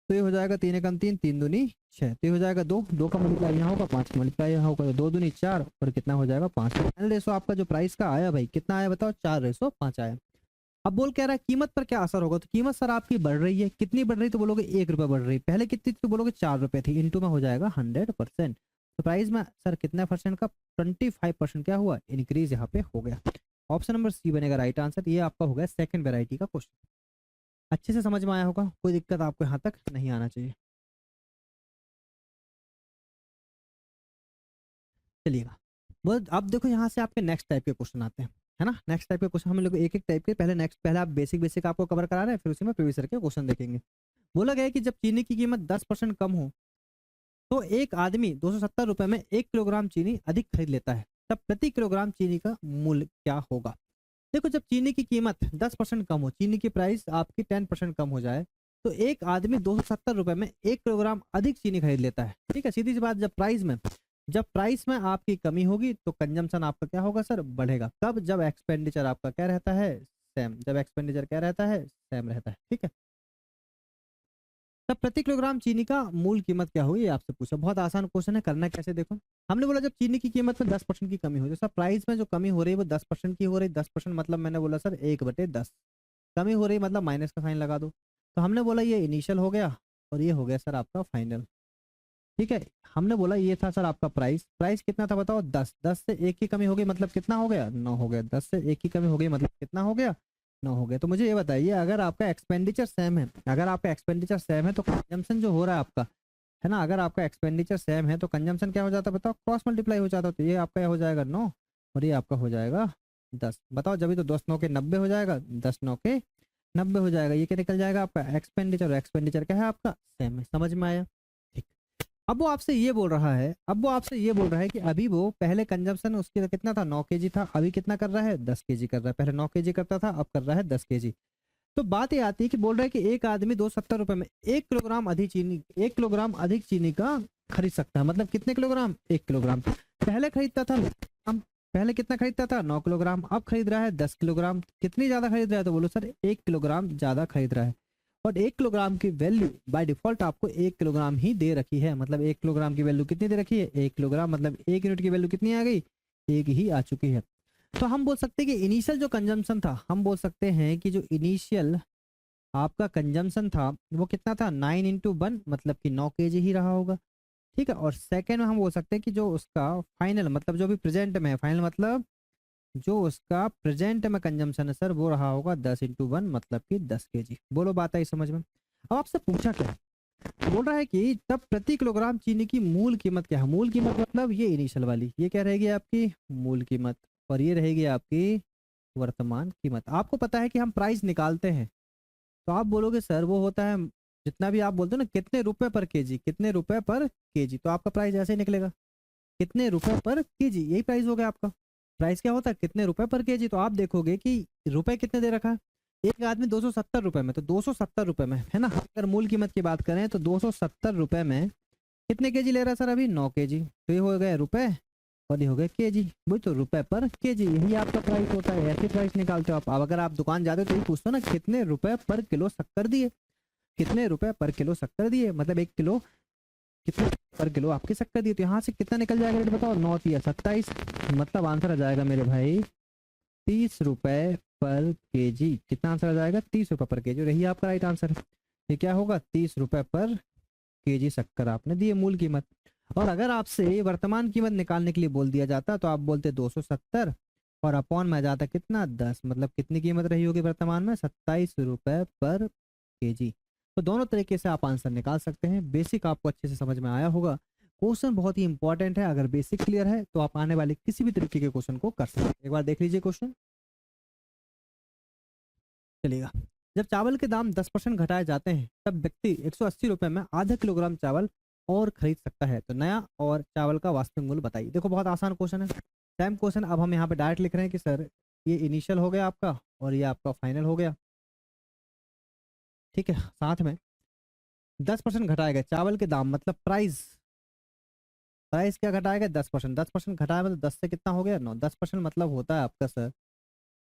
तो ये हो जाएगा 3 एकम 3, 3 दूनी 6, तो ये हो जाएगा 2, 2 का मल्टीप्लाई यहाँ होगा, 5 का मल्टीप्लाई यहाँ होगा, तो 2 दूनी 4, और कितना हो जाएगा 5। फाइनल रेशो आपका जो प्राइस का आया भाई, कितना आया बताओ, 4:5 आया। अब बोल कह रहा है कीमत पर क्या असर होगा, तो कीमत सर आपकी बढ़ रही है, कितनी बढ़ रही, तो बोलोगे 1 रुपये बढ़ रही, पहले कितनी थी तो बोलोगे 4 रुपये थी, इंटू में हो जाएगा 100%। तो प्राइस में सर कितना परसेंट का, 25% क्या हुआ, इंक्रीज यहाँ पे हो गया। ऑप्शन नंबर सी बनेगा राइट आंसर। ये आपका हो गया सेकंड वैरायटी का क्वेश्चन। अच्छे से समझ में आया होगा, कोई दिक्कत आपको यहाँ तक नहीं आना चाहिए। चलिएगा, वो अब देखो यहाँ से आपके नेक्स्ट टाइप के क्वेश्चन आते हैं, है ना। नेक्स्ट टाइप के क्वेश्चन हम लोग एक एक टाइप के, पहले आप बेसिक बेसिक आपको कवर करा रहे हैं, फिर उसी में प्रीवियस ईयर के क्वेश्चन देखेंगे। बोला गया है कि जब चीनी की कीमत 10% कम हो तो एक आदमी 270 रुपए में 1 किलोग्राम चीनी अधिक खरीद लेता है, तब प्रति किलोग्राम चीनी का मूल्य क्या होगा। देखो जब चीनी की कीमत 10% कम हो, चीनी की प्राइस आपकी 10% कम हो जाए, तो एक आदमी 270 रुपए में 1 किलोग्राम अधिक चीनी खरीद लेता है, ठीक है। सीधी सी बात, जब प्राइस में आपकी कमी होगी तो कंजम्पशन आपका क्या होगा सर, बढ़ेगा। कब, जब एक्सपेंडिचर आपका क्या रहता है, सेम, जब एक्सपेंडिचर क्या रहता है, सेम रहता है, ठीक है। तब प्रति किलोग्राम चीनी का मूल कीमत क्या होगी, आपसे पूछा। बहुत आसान क्वेश्चन है, करना कैसे देखो। हमने बोला जब चीनी की कीमत में 10% की कमी हो, तो सर प्राइस में जो कमी हो रही है वो 10% की हो रही है। 10% मतलब मैंने बोला सर 1/10, कमी हो रही है मतलब माइनस का साइन लगा दो। तो हमने बोला ये इनिशियल हो गया, और ये हो गया सर आपका फाइनल, ठीक है। हमने बोला ये था सर आपका प्राइस, प्राइस कितना था बताओ, 10, 10 से 1 की कमी हो गई मतलब कितना हो गया, 9 हो गया। 10 से 1 की कमी हो गई मतलब कितना हो गया, 9 हो गया। तो मुझे ये बताइए, अगर आपका एक्सपेंडिचर सेम है, अगर आपका एक्सपेंडिचर सेम है तो कंजम्पशन जो हो रहा है आपका, है ना, अगर आपका एक्सपेंडिचर सेम है तो कंजम्पशन क्या हो जाता है बताओ, क्रॉस मल्टीप्लाई हो जाता है। तो ये आपका हो जाएगा 9, और ये आपका हो जाएगा 10। बताओ जब, तो 10 9 के 90 हो जाएगा, 10 9 के 90 हो जाएगा। ये क्या निकल जाएगा आपका एक्सपेंडिचर, और एक्सपेंडिचर क्या है आपका, सेम है। समझ में आया, ठीक। अब वो आपसे ये बोल रहा है कि अभी वो पहले कंजम्पशन उसकी कितना था, 9 kg था, अभी कितना कर रहा है, 10 kg कर रहा है। पहले 9 kg करता था, अब कर रहा है 10 kg। तो बात ये आती है कि बोल रहा है कि एक आदमी 270 रुपए में 1 किलोग्राम अधिक चीनी का खरीद सकता है। मतलब कितने किलोग्राम, 1 किलोग्राम। पहले खरीदता था, हम पहले कितना खरीदता था, 9 किलोग्राम, अब खरीद रहा है 10 किलोग्राम। कितनी ज्यादा खरीद रहा है, तो बोलो सर 1 किलोग्राम ज्यादा खरीद रहा है। और 1 किलोग्राम की वैल्यू बाय डिफॉल्ट आपको 1 किलोग्राम ही दे रखी है। मतलब 1 किलोग्राम की वैल्यू कितनी दे रखी है, 1 किलोग्राम, मतलब 1 यूनिट की वैल्यू कितनी आ गई, 1 ही आ चुकी है। तो हम बोल सकते हैं कि इनिशियल जो कंजम्पशन था, हम बोल सकते हैं कि जो इनिशियल आपका कंजम्पशन था वो कितना था, 9 × 1 मतलब कि 9 kg ही रहा होगा, ठीक है। और सेकेंड में हम बोल सकते हैं कि जो उसका फाइनल मतलब जो भी प्रेजेंट में है, फाइनल मतलब जो उसका प्रेजेंट में कंजम्पशन है सर वो रहा होगा 10 × 1 मतलब कि 10 kg। बोलो बात आई समझ में। अब आपसे पूछा क्या है, बोल रहा है कि तब प्रति किलोग्राम चीनी की मूल कीमत क्या है। मूल कीमत मतलब ये इनिशियल वाली, ये क्या रहेगी आपकी मूल कीमत, और ये रहेगी आपकी वर्तमान कीमत। आपको पता है कि हम प्राइस निकालते हैं, तो आप बोलोगे सर वो होता है जितना भी आप बोलते हो ना, कितने रुपए पर केजी, कितने रुपए पर केजी, तो आपका प्राइस ऐसे ही निकलेगा, कितने रुपए पर केजी, यही प्राइस हो गया आपका। प्राइस क्या होता है, कितने रुपए पर केजी। तो आप देखोगे कि रुपए कितने दे रखा है, एक आदमी 270 रुपए में, तो 270 रुपए में, है ना। अगर मूल कीमत की बात करें तो 270 रुपए में कितने केजी ले रहा है सर, अभी 9 kg। तो ये हो गए रुपए, और ये हो गए केजी। वही तो रुपए पर केजी, यही आपका प्राइस होता है। ऐसे प्राइस निकालते हो आप। अब अगर आप दुकान जाते हो तो यही पूछते हो ना, कितने रुपए पर किलो शक्कर दिए। कितने रुपए पर किलो शक्कर दिए, मतलब 1 किलो कितने पर किलो आपकी शक्कर दिए। तो यहाँ से कितना निकल जाएगा रेट बताओ, 9 या 27, मतलब आंसर आ जाएगा मेरे भाई 30 रुपए पर केजी। कितना आंसर आ जाएगा, 30 रुपए पर केजी। रही आपका राइट आंसर। ये क्या होगा, 30 रुपए पर केजी शक्कर आपने दिए मूल कीमत। और अगर आपसे वर्तमान कीमत निकालने के लिए बोल दिया जाता तो आप बोलते 270 और अपॉन में आ जाता कितना 10, मतलब कितनी कीमत रही होगी वर्तमान में, 27 रुपए पर केजी। तो दोनों तरीके से आप आंसर निकाल सकते हैं। बेसिक आपको अच्छे से समझ में आया होगा। क्वेश्चन बहुत ही इंपॉर्टेंट है, अगर बेसिक क्लियर है तो आप आने वाले किसी भी तरीके के क्वेश्चन को कर सकते हैं। एक बार देख लीजिए क्वेश्चन, चलिएगा। जब चावल के दाम 10% घटाए जाते हैं तब व्यक्ति 180 रुपए में आधा किलोग्राम चावल और खरीद सकता है। तो नया और चावल का वास्तविक मूल्य बताइए। देखो बहुत आसान क्वेश्चन है, टाइम क्वेश्चन। अब हम यहाँ पे डायरेक्ट लिख रहे हैं कि सर ये इनिशियल हो गया आपका और ये आपका फाइनल हो गया, ठीक है। साथ में 10% घटाएगा चावल के दाम, मतलब प्राइस, प्राइस क्या घटाएगा 10%। 10% घटाया मतलब 10 से कितना हो गया 9। 10% मतलब होता है आपका सर,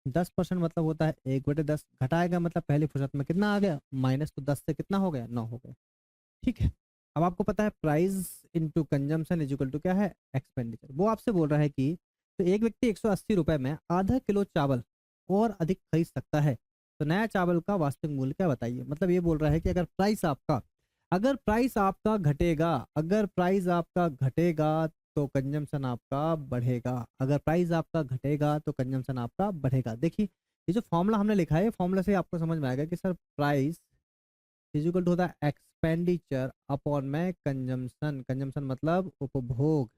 10% मतलब होता है 1/10। घटाएगा मतलब पहली फुर्सत में कितना आ गया माइनस, तो 10 से कितना हो गया 9 हो गया, ठीक है। अब आपको पता है price into consumption is equal to क्या है, एक्सपेंडिचर। वो आपसे बोल रहा है कि तो एक व्यक्ति 180 रुपए में आधा किलो चावल और अधिक खरीद सकता है, तो नया चावल का वास्तविक मूल्य क्या बताइए। मतलब ये बोल रहा है कि अगर प्राइस आपका घटेगा, अगर प्राइस आपका घटेगा तो कंजम्पशन आपका बढ़ेगा, अगर प्राइस आपका घटेगा तो कंजम्पशन आपका बढ़ेगा। देखिए ये जो फॉर्मूला हमने लिखा है, फॉर्मूला से आपको समझ में आएगा कि sir price is equal to होता है एक्सपेंडिचर अपॉन में कंजम्पशन। कंजम्पशन मतलब उपभोग।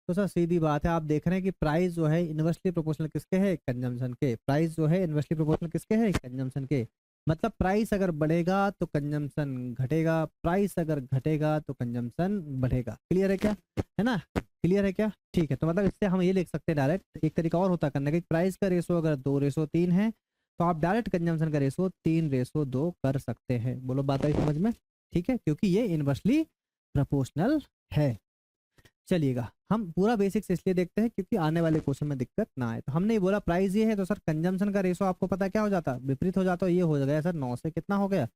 तो सर सीधी बात है, आप देख रहे हैं कि प्राइस जो है इन्वर्सली प्रोपोर्शनल किसके है, कंजम्पशन के। प्राइस जो है इन्वर्सली प्रोपोर्शनल किसके है, कंजम्पशन के। मतलब प्राइस अगर बढ़ेगा तो कंजम्पशन घटेगा, प्राइस अगर घटेगा तो कंजम्पशन बढ़ेगा। क्लियर है क्या, है ना, क्लियर है क्या, ठीक है। तो मतलब इससे हम ये लिख सकते हैं डायरेक्ट। एक तरीका और होता है करने का, प्राइस का रेशो अगर 2:3 है तो आप डायरेक्ट कंजम्पशन का रेशो 3:2 कर सकते हैं। बोलो बात आई समझ में, ठीक है, क्योंकि ये इन्वर्सली प्रोपोर्शनल है। चलिएगा हम पूरा बेसिक्स इसलिए देखते हैं क्योंकि आने वाले क्वेश्चन में दिक्कत ना आए। तो हमने ये बोला प्राइस ये है, तो सर कंजम्पशन का रेशो आपको पता क्या हो जाता, विपरीत हो जाता है। ये हो गया सर 9 से कितना हो गया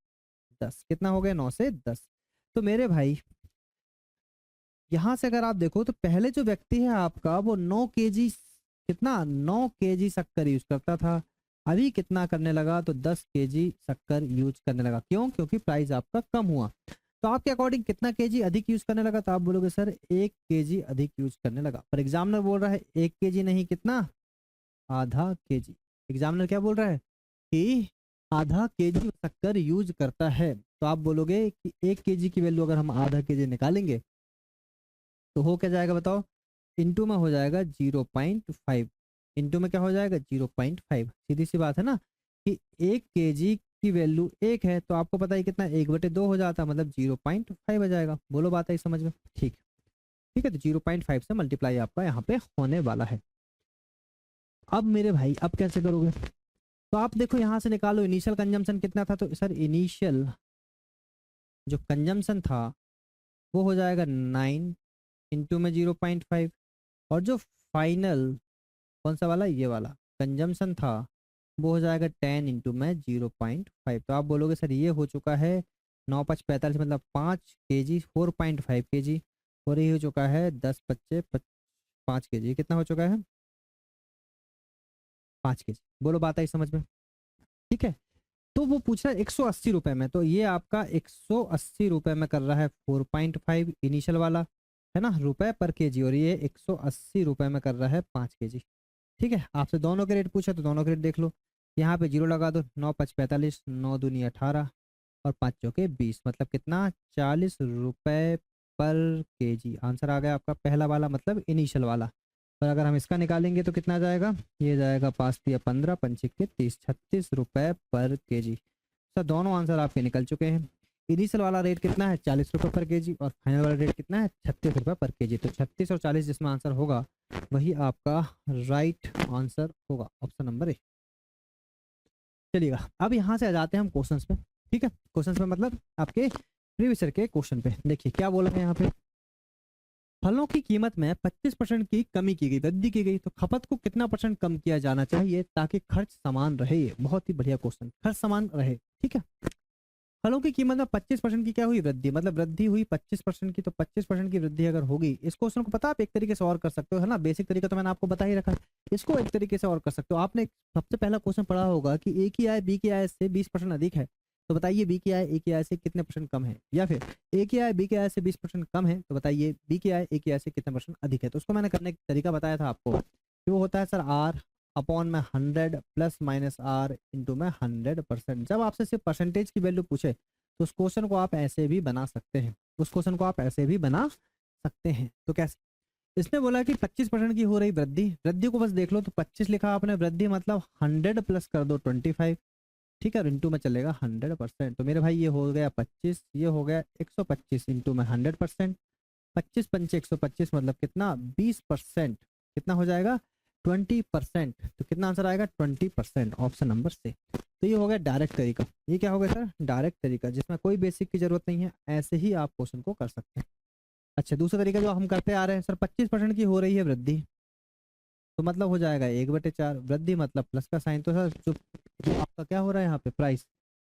10, कितना हो गया 9 से 10। तो मेरे भाई यहाँ से अगर आप देखो तो पहले जो व्यक्ति है आपका वो 9 kg, कितना 9 kg शक्कर यूज करता था, अभी कितना करने लगा तो 10 kg शक्कर यूज करने लगा। क्यों, क्योंकि प्राइस आपका कम हुआ। तो आपके अकॉर्डिंग कितना केजी अधिक यूज करने लगा, तो आप बोलोगे सर 1 kg अधिक यूज करने लगा। पर एग्जामिनर बोल रहा है 1 kg नहीं, कितना आधा केजी। एग्जामिनर क्या बोल रहा है कि आधा केजी शक्कर यूज करता है। तो आप बोलोगे कि 1 kg की वैल्यू अगर हम आधा केजी निकालेंगे तो हो क्या जाएगा बताओ, इंटू में हो जाएगा 0.5, इंटू में क्या हो जाएगा 0.5। सीधी सी बात है ना कि 1 kg की वैल्यू 1 है, तो आपको पता है कितना 1/2 हो जाता है, मतलब 0.5 आ जाएगा। बोलो बात है समझ में, ठीक, ठीक है। तो 0.5 से मल्टीप्लाई आपका यहाँ पे होने वाला है। अब मेरे भाई अब कैसे करोगे, तो आप देखो यहाँ से निकालो इनिशियल कंजम्पशन कितना था। तो सर इनिशियल जो कंजम्पशन था वो हो जाएगा 9 इंटू में 0.5, और जो फाइनल कौन सा वाला, ये वाला कंजम्पशन था वो हो जाएगा 10 इंटू में 0.5। तो आप बोलोगे सर ये हो चुका है 9×5 = 45, मतलब 5 kg 4.5 kg, और ये हो चुका है 10×5 = 5 kg, कितना हो चुका है 5 kg। बोलो बात आई समझ में, ठीक है। तो वो पूछ रहा है 180 रुपए में, तो ये आपका 180 रुपए में कर रहा है 4.5 इनिशियल वाला, है ना, रुपए पर केजी, और ये 180 रुपए में कर रहा है 5 kg, ठीक है। आपसे दोनों के रेट पूछा तो दोनों के रेट देख लो। यहाँ पे 0 लगा दो, 9×5 = 45, 9×2 = 18 और 5×4 = 20, मतलब कितना 40 रुपए पर केजी। आंसर आ गया आपका पहला वाला, मतलब इनिशियल वाला। और अगर हम इसका निकालेंगे तो कितना जाएगा, ये जाएगा 5×3 = 15, 5×6 = 30, 36 रुपए पर केजी। सर दोनों आंसर आपके निकल चुके हैं। इनिशियल वाला रेट कितना है 40 रुपए पर केजी, और फाइनल वाला रेट कितना है 36 रुपए पर केजी। तो 36 और 40 जिसमें आंसर होगा वही आपका राइट आंसर होगा, ऑप्शन नंबर ए। चलिएगा अब यहाँ से आ जाते हैं हम क्वेश्चंस पे, ठीक है। क्वेश्चंस पे मतलब आपके प्रीवियस ईयर के क्वेश्चन पे। देखिए क्या बोला है यहाँ पे, फलों की कीमत में 25% की कमी की गई, वृद्धि की गई, तो खपत को कितना % कम किया जाना चाहिए ताकि खर्च समान रहे। बहुत ही बढ़िया क्वेश्चन, खर्च समान रहे, ठीक है। फलों की कीमत में 25% की क्या हुई वृद्धि, मतलब वृद्धि हुई 25% की, तो 25% की वृद्धि अगर होगी, इस क्वेश्चन को पता आप एक तरीके से और कर सकते हो, है ना, बेसिक तरीका तो मैंने आपको बता ही रखा है, इसको एक तरीके से और कर सकते हो। आपने सबसे पहला क्वेश्चन पढ़ा होगा कि ए की आय बी की आय से 20% अधिक है, तो बताइए बी की आय ए की आय से कितने परसेंट कम है, या फिर ए की आय बी की आय से 20% कम है, तो बताइए बी की आय ए की आय से कितने परसेंट अधिक है। तो उसको मैंने करने का तरीका बताया था आपको कि वो होता है सर आर अपॉन में 100 प्लस माइनस आर इंटू में 100%। जब आपसे सिर्फ परसेंटेज की वैल्यू पूछे तो उस क्वेश्चन को आप ऐसे भी बना सकते हैं, उस क्वेश्चन को आप ऐसे भी बना सकते हैं। तो कैसे, इसने बोला कि 25% की हो रही वृद्धि, वृद्धि को बस देख लो, तो 25 लिखा आपने, वृद्धि मतलब 100 प्लस कर दो 25, ठीक है, इंटू में चलेगा 100%। तो मेरे भाई ये हो गया 25, ये हो गया 125 इंटू में 100%, 25 पंचे 125 मतलब कितना 20%, कितना हो जाएगा 20%। तो कितना आंसर आएगा 20%, ऑप्शन नंबर से। तो ये हो गया डायरेक्ट तरीका, ये क्या हो गया सर डायरेक्ट तरीका, जिसमें कोई बेसिक की जरूरत नहीं है, ऐसे ही आप क्वेश्चन को कर सकते हैं। अच्छा दूसरा तरीका जो हम करते आ रहे हैं, सर 25% की हो रही है वृद्धि, तो मतलब हो जाएगा 1/4, वृद्धि मतलब प्लस का साइन, तो सर जो आपका क्या हो रहा है यहाँ पे प्राइस,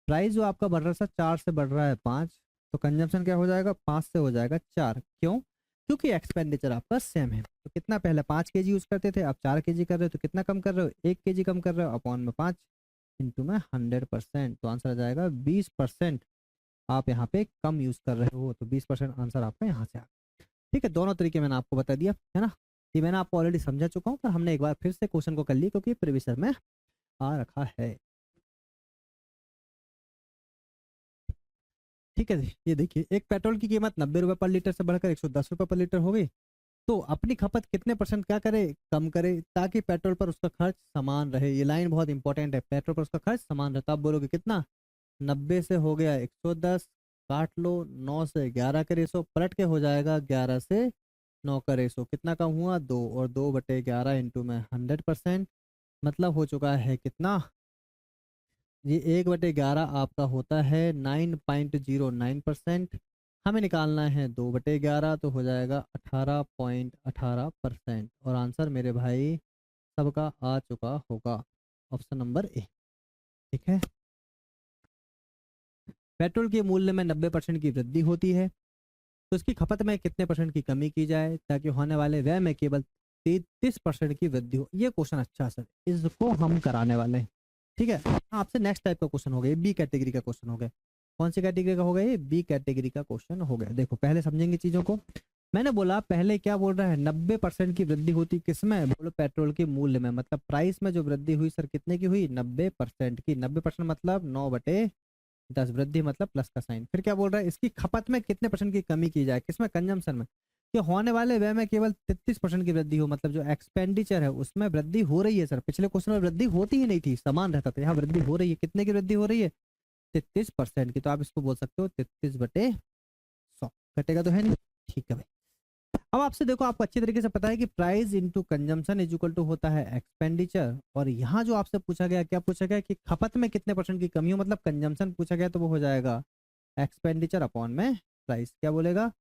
प्राइस जो आपका बढ़ रहा है सर 4 से बढ़ रहा है 5, तो कंजम्पशन क्या हो जाएगा 5 से हो जाएगा 4, क्यों, क्योंकि एक्सपेंडिचर आपका सेम है। तो कितना पहले 5 kg यूज करते थे, अब 4 kg कर रहे हो, तो कितना कम कर रहे हो 1 kg कम कर रहे हो, अपॉन में 5 इंटू में 100%, तो आंसर आ जाएगा 20% आप यहाँ पे कम यूज कर रहे हो, तो 20% आंसर आपका यहाँ से आ गया। ठीक है, दोनों तरीके मैंने आपको बता दिया है ना, ये मैंने आपको ऑलरेडी समझा चुका हूँ, पर हमने एक बार फिर से क्वेश्चन को कर लिया क्योंकि प्रीवियस ईयर में आ रखा है। ठीक है जी, ये देखिए एक पेट्रोल की कीमत 90 रुपये पर लीटर से बढ़कर 110 रुपये पर लीटर हो गई, तो अपनी खपत कितने परसेंट क्या करे कम करे, ताकि पेट्रोल पर उसका खर्च समान रहे। ये लाइन बहुत इंपॉर्टेंट है, पेट्रोल पर उसका खर्च समान रहता, आप बोलोगे कितना 90 से हो गया 110, काट लो 9 से 11 का रेशो, पलट के हो जाएगा 11 से 9 का रेशो, कितना कम हुआ 2, और 2/11 इंटू में 100%, मतलब हो चुका है कितना, ये 1/11 आपका होता है 9.09%, हमें निकालना है 2/11, तो हो जाएगा 18.18%, और आंसर मेरे भाई सबका आ चुका होगा, ऑप्शन नंबर ए। ठीक है, पेट्रोल के मूल्य में 90% की वृद्धि होती है, तो इसकी खपत में कितने परसेंट की कमी की जाए ताकि होने वाले व्यय में केवल 33% की वृद्धि हो। ये क्वेश्चन अच्छा सर, इसको हम कराने वाले हैं। ठीक है, आपसे नेक्स्ट टाइप का क्वेश्चन हो गया, बी कैटेगरी का क्वेश्चन हो गया। कौन सी कैटेगरी का हो गया, ये बी कैटेगरी का क्वेश्चन हो गया। देखो पहले समझेंगे चीजों को, मैंने बोला पहले क्या बोल रहा है 90% की वृद्धि होती किसमें, बोलो पेट्रोल के मूल्य में, मतलब प्राइस में जो वृद्धि हुई सर कितने की हुई 90% की, 90% मतलब 9/10, वृद्धि मतलब प्लस का साइन। फिर क्या बोल रहा है इसकी खपत में कितने परसेंट की कमी की जाए, किसमें कंजम्पशन में, कि होने वाले व्यय में केवल 33% की वृद्धि हो, मतलब जो एक्सपेंडिचर है उसमें वृद्धि हो रही है। सर पिछले क्वेश्चन में वृद्धि होती ही नहीं थी, समान रहता था, यहाँ वृद्धि हो रही है, कितने की वृद्धि हो रही है 33% की, तो आप इसको बोल सकते हो 33/100, घटेगा तो है नहीं। ठीक है भाई, अब आपसे देखो आपको अच्छी तरीके से पता है कि price into consumption is equal to होता है एक्सपेंडिचर, और यहाँ जो आपसे पूछा गया क्या पूछा गया कि खपत में कितने परसेंट की कमी हो, मतलब कंजम्पशन पूछा गया, तो वो हो जाएगा एक्सपेंडिचर अपॉन में प्राइस, क्या बोलेगा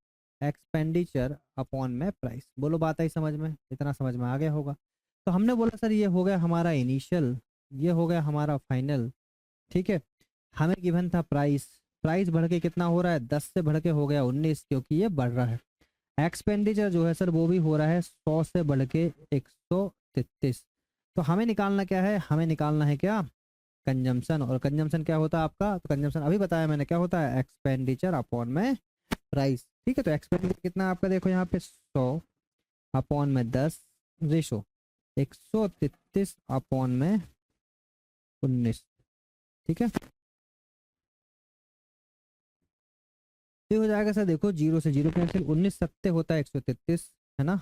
एक्सपेंडिचर अपॉन में प्राइस। बोलो बात आई समझ में, इतना समझ में आ गया होगा। तो हमने बोला सर ये हो गया हमारा इनिशियल, ये हो गया हमारा फाइनल। ठीक है, हमें गिवन था प्राइस, प्राइस बढ़ के कितना हो रहा है 10 से बढ़ के हो गया 19, क्योंकि ये बढ़ रहा है। एक्सपेंडिचर जो है सर वो भी हो रहा है 100 से बढ़ के 133, तो हमें निकालना क्या है, हमें निकालना है क्या कंजम्पशन, और कंजम्पशन क्या होता है आपका, तो कंजम्पशन अभी बताया मैंने क्या होता है एक्सपेंडिचर अपॉन में प्राइस। ठीक है, तो एक्सपेंडिचर कितना आपका देखो यहाँ पे 100 अपॉन में 10 रेशो 133 अपॉन में 19। ठीक है, ये हो जाएगा सर देखो 0 से 0 कैंसिल, 19 सत्ते होता है 133, है ना।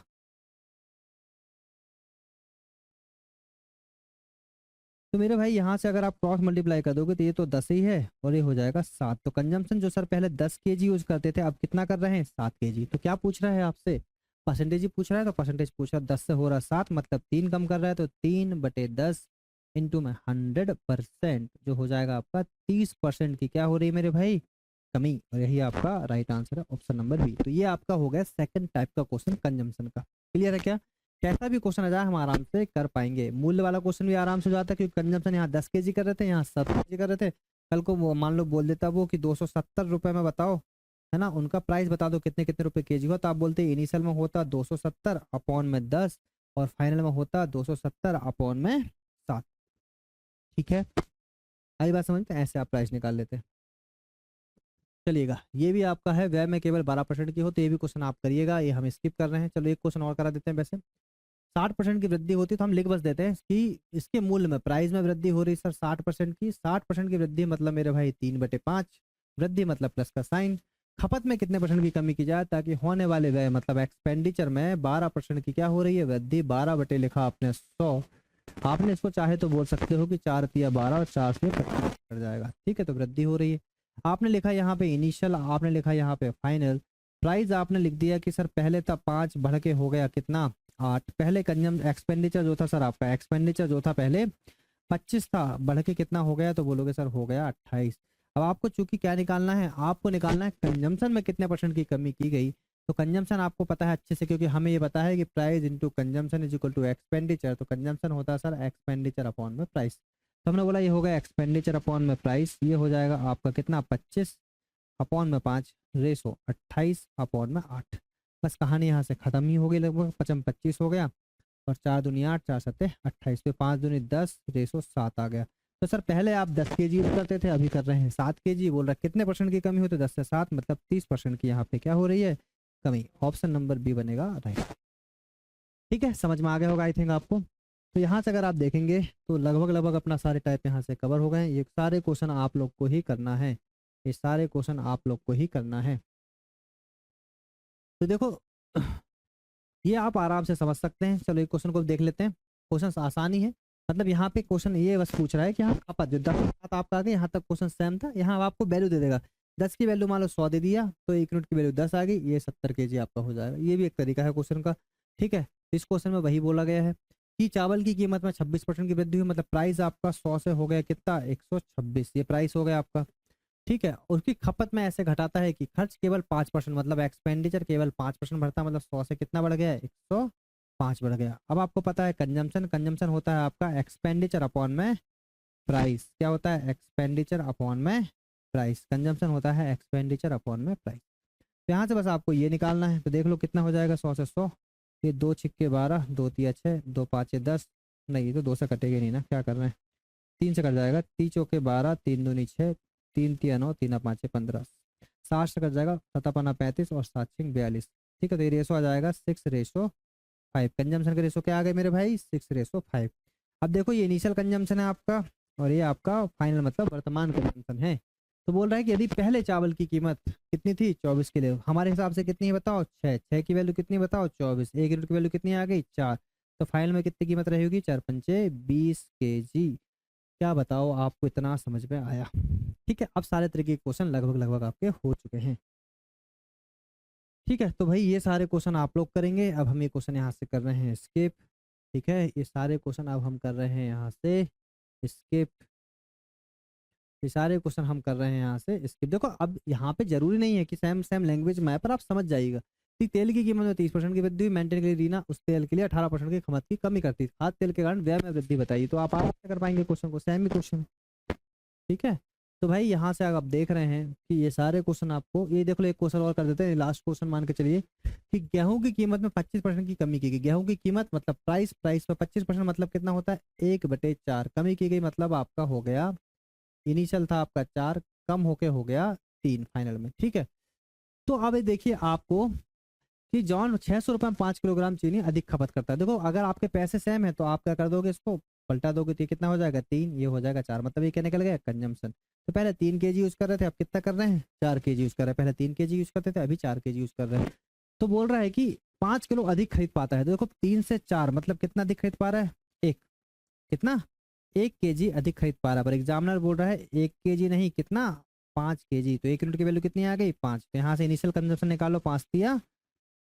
तो मेरे भाई यहाँ से अगर आप क्रॉस मल्टीप्लाई कर दोगे तो ये तो 10 ही है और ये हो जाएगा 7। तो कंजम्पशन जो सर पहले 10 kg यूज करते थे अब कितना कर रहे हैं 7 kg। तो क्या पूछ रहा है आपसे परसेंटेज ही पूछ रहा है, तो परसेंटेज पूछ रहा है 10 से हो रहा है 7, मतलब 3 कम कर रहा है, तो 3/10 इंटू में 100% जो हो जाएगा आपका 30% की क्या हो रही है मेरे भाई कमी, और यही आपका राइट आंसर है ऑप्शन नंबर बी। तो ये आपका हो गया सेकंड टाइप का क्वेश्चन कंजम्पशन का। क्लियर है क्या, कैसा भी क्वेश्चन आ जाए हम आराम से कर पाएंगे। मूल्य वाला क्वेश्चन भी आराम से हो जाता है क्योंकि कंजम्पशन यहाँ 10 kg कर रहे थे, यहाँ 7 kg कर रहे थे, कल को वो मान लो बोल देता वो कि 270 रुपये में बताओ, है ना, उनका प्राइस बता दो कितने कितने रुपए केजी हुआ, तो आप बोलते इनिशियल में होता 270 अपॉन में 10 और फाइनल में होता 270 अपॉन में 7। ठीक है, आई बात समझ में? ऐसे आप प्राइस निकाल लेते हैं। चलिएगा, ये भी आपका है, व्यय में केवल 12% की हो तो ये भी क्वेश्चन आप करिएगा, ये हम स्किप कर रहे हैं। चलो एक क्वेश्चन और करा देते हैं। वैसे 60% की वृद्धि होती है तो हम लिख बस देते हैं कि इसके मूल्य में, प्राइस में वृद्धि हो रही सर 60% की। 60% की वृद्धि मतलब मेरे भाई 3/5, वृद्धि मतलब प्लस का साइन। खपत में कितने परसेंट की कमी की जाए, ताकि होने वाले व्यय मतलब एक्सपेंडिचर में 12% की क्या हो रही है, वृद्धि। 12 बटे लिखा आपने 100, आपने इसको चाहे तो बोल सकते हो कि 4 तिया 12 और 4 से 25 कट जाएगा। ठीक है, तो वृद्धि हो रही है। आपने लिखा यहाँ पे इनिशियल, आपने लिखा यहाँ पे फाइनल। प्राइस आपने लिख दिया कि सर पहले था 5 बढ़ के हो गया कितना, 8। पहले कंजम एक्सपेंडिचर जो था सर आपका, एक्सपेंडिचर जो था पहले 25 था, बढ़ के कितना हो गया, तो बोलोगे सर हो गया 28। अब आपको चूंकि क्या निकालना है, आपको निकालना है कंजम्पशन में कितने परसेंट की कमी की गई। तो कंजम्पशन आपको पता है अच्छे से, क्योंकि हमें ये पता है कि price into consumption is equal to expenditure. तो कंजम्पशन होता है सर एक्सपेंडिचर अपॉन में प्राइस। तो हमने बोला ये हो गया एक्सपेंडिचर अपॉन में प्राइस, ये हो जाएगा आपका कितना, 25 अपॉन में 5 रेसो 28 अपॉन में 8। बस कहानी यहाँ से खत्म ही हो गई, लगभग 25 हो गया और 4 दूनी 8, 4 सत्ते 28 पे 5 दूनी 10 रेसो 7 आ गया। तो सर पहले आप 10 केजी यूज करते थे, अभी कर रहे हैं 7 केजी। बोल रहा है कितने परसेंट की कमी हो, तो 10 से 7 मतलब 30% की यहाँ पे क्या हो रही है, कमी। ऑप्शन नंबर बी बनेगा राइट। ठीक है, समझ में आ गया होगा आई थिंक आपको। तो यहाँ से अगर आप देखेंगे तो लगभग लगभग अपना सारे टाइप यहाँ से कवर हो गए हैं। ये सारे क्वेश्चन आप लोग को ही करना है, ये सारे क्वेश्चन आप लोग को ही करना है। तो देखो ये आप आराम से समझ सकते हैं। चलो एक क्वेश्चन को देख लेते हैं। क्वेश्चन आसानी है, मतलब यहाँ पे क्वेश्चन ये बस पूछ रहा है कि हाँ खपत जो 10 के साथ आपका आ गया, यहाँ तक क्वेश्चन सेम था। यहाँ अब आपको वैल्यू दे देगा, 10 की वैल्यू मान लो 100 दे दिया तो 1 यूनिट की वैल्यू 10 आ गई, ये 70 केजी आपका हो जाएगा। ये भी एक तरीका है क्वेश्चन का। ठीक है, इस क्वेश्चन में वही बोला गया है कि चावल की कीमत में 26% की वृद्धि हुई, मतलब प्राइस आपका 100 से हो गया कितना, 126, ये प्राइस हो गया आपका। ठीक है, उसकी खपत में ऐसे घटाता है कि खर्च केवल 5%, मतलब एक्सपेंडिचर केवल 5% बढ़ता है, मतलब 100 से कितना बढ़ गया, 105 बढ़ गया। अब आपको पता है कंजम्पशन, कंजम्पशन होता है आपका एक्सपेंडिचर अपॉन में प्राइस। क्या होता है, एक्सपेंडिचर अपॉन में प्राइस। कंजम्पशन होता है एक्सपेंडिचर अपॉन में प्राइस। तो यहाँ से बस आपको ये निकालना है। तो देख लो कितना हो जाएगा, 100 से 100, ये 2 छिक्के 12, 2 तिया 6, 2 पाँचे 10, नहीं ये तो 2 से कटेगा नहीं ना, क्या कर रहे हैं, 3 से कट जाएगा, 3 चौके 12, 3 दूनी 6, 3 तिया 9, 3 पाँचे 15, 7 से कट जाएगा, 7 पन्ना 35 और 7 छिंग 42। ठीक है, तो ये रेशो आ जाएगा 6:5। कंजम्पशन का रेशो क्या आ गया मेरे भाई, 6:5। अब देखो ये इनिशियल कंजम्पशन है आपका और ये आपका फाइनल मतलब वर्तमान कंजम्पशन है। तो बोल रहा है कि यदि पहले चावल की कीमत कितनी थी, 24 किलो, हमारे हिसाब से कितनी है बताओ, 6, 6 की वैल्यू कितनी बताओ, 24, 1 यूनिट की वैल्यू कितनी आ गई, 4। तो फाइनल में कितनी कीमत रहेगी, 4 पंचे 20 केजी। क्या बताओ आपको इतना समझ में आया। ठीक है, अब सारे तरीके के क्वेश्चन लगभग लगभग आपके हो चुके हैं। ठीक है, तो भाई ये सारे क्वेश्चन आप लोग करेंगे। अब हम ये क्वेश्चन यहाँ से कर रहे हैं स्किप। ठीक है, ये सारे क्वेश्चन अब हम कर रहे हैं यहाँ से स्किप। ये सारे क्वेश्चन हम कर रहे हैं यहाँ से स्किप। देखो अब यहाँ पे जरूरी नहीं है कि सेम सेम लैंग्वेज में है, पर आप समझ जाइएगा कि तेल की कीमत में 30% की वृद्धि हुई, मेंटेन के लिए रीना उस तेल के लिए 18% की खपत की कमी करती थी, खाद्य तेल के कारण व्यय में वृद्धि बताइए। तो आप आराम से कर पाएंगे क्वेश्चन को, सेम ही क्वेश्चन। ठीक है, तो भाई यहाँ से आप देख रहे हैं कि ये सारे क्वेश्चन आपको, ये देख लो एक क्वेश्चन और कर देते हैं, लास्ट क्वेश्चन मान के चलिए कि गेहूं की कीमत में 25% की कमी की गई। गेहूं की कीमत मतलब प्राइस, प्राइस पर 25% मतलब कितना होता है, 1/4 कमी की गई, मतलब आपका हो गया, इनिशियल था आपका 4, कम होके हो गया 3 फाइनल में। ठीक है, तो अब ये देखिए आपको कि जॉन 600 रुपये में 5 किलोग्राम चीनी अधिक खपत करता है। देखो अगर आपके पैसे सेम है तो आप क्या कर दोगे, इसको पलटा दोगे तो ये कितना हो जाएगा, 3, ये हो जाएगा 4, मतलब ये क्या निकल गया, कंजम्पशन। तो पहले 3 केजी यूज कर रहे थे, अब कितना कर रहे हैं, 4 केजी यूज कर रहे हैं। पहले 3 केजी यूज करते थे, अभी 4 केजी यूज कर रहे हैं। तो बोल रहा है कि 5 किलो अधिक खरीद पाता है। तो देखो 3 से 4 मतलब कितना अधिक खरीद पा रहा है, एक, कितना, 1 केजी अधिक खरीद पा रहा है। पर एग्जामिनर बोल रहा है 1 केजी नहीं, कितना, 5 केजी। तो 1 यूनिट की वैल्यू कितनी आ गई, 5। तो यहाँ से इनिशियल कंजम्पशन निकालो, 5 दिया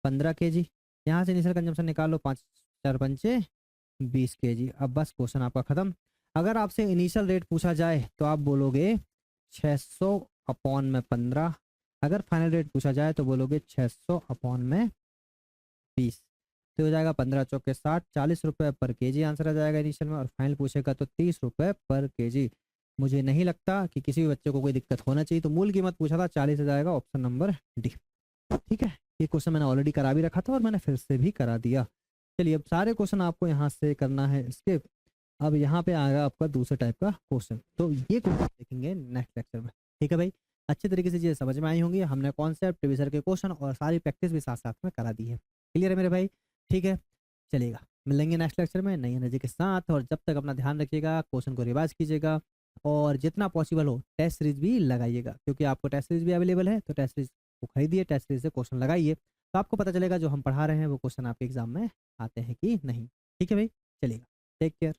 15 केजी। यहाँ से इनिशियल कंजम्पशन निकालो, 5 4 पंचे 20 केजी। अब बस क्वेश्चन आपका खत्म। अगर आपसे इनिशियल रेट पूछा जाए तो आप बोलोगे 600 अपॉन में 15। अगर फाइनल रेट पूछा जाए तो बोलोगे 600 अपॉन में 20। तो हो जाएगा 15 चौके 60, 40 रुपये पर केजी आंसर आ जाएगा इनिशियल में, और फाइनल पूछेगा तो 30 रुपये पर केजी। मुझे नहीं लगता कि किसी भी बच्चे को कोई दिक्कत होना चाहिए। तो मूल कीमत पूछा था 40 हो जाएगा, ऑप्शन नंबर डी। ठीक है, ये क्वेश्चन मैंने ऑलरेडी करा भी रखा था और मैंने फिर से भी करा दिया। चलिए अब सारे क्वेश्चन आपको यहाँ से करना है स्किप। अब यहाँ पे आएगा आपका दूसरे टाइप का क्वेश्चन, तो ये क्वेश्चन देखेंगे नेक्स्ट लेक्चर में। ठीक है भाई, अच्छे तरीके से चीज़ें समझ में आई होंगी। हमने कॉन्सेप्ट, प्रीवियस ईयर के क्वेश्चन और सारी प्रैक्टिस भी साथ साथ में करा दी है। क्लियर है मेरे भाई? ठीक है, चलेगा, मिलेंगे नेक्स्ट लेक्चर में नई एनर्जी के साथ। और जब तक अपना ध्यान रखिएगा, क्वेश्चन को रिवाइज कीजिएगा और जितना पॉसिबल हो टेस्ट सीरीज भी लगाइएगा, क्योंकि आपको टेस्ट सीरीज भी अवेलेबल है। तो टेस्ट सीरीज को खरीदिए, टेस्ट सीरीज से क्वेश्चन लगाइए, तो आपको पता चलेगा जो हम पढ़ा रहे हैं वो क्वेश्चन आपके एग्जाम में आते हैं कि नहीं। ठीक है भाई, चलेगा, टेक केयर।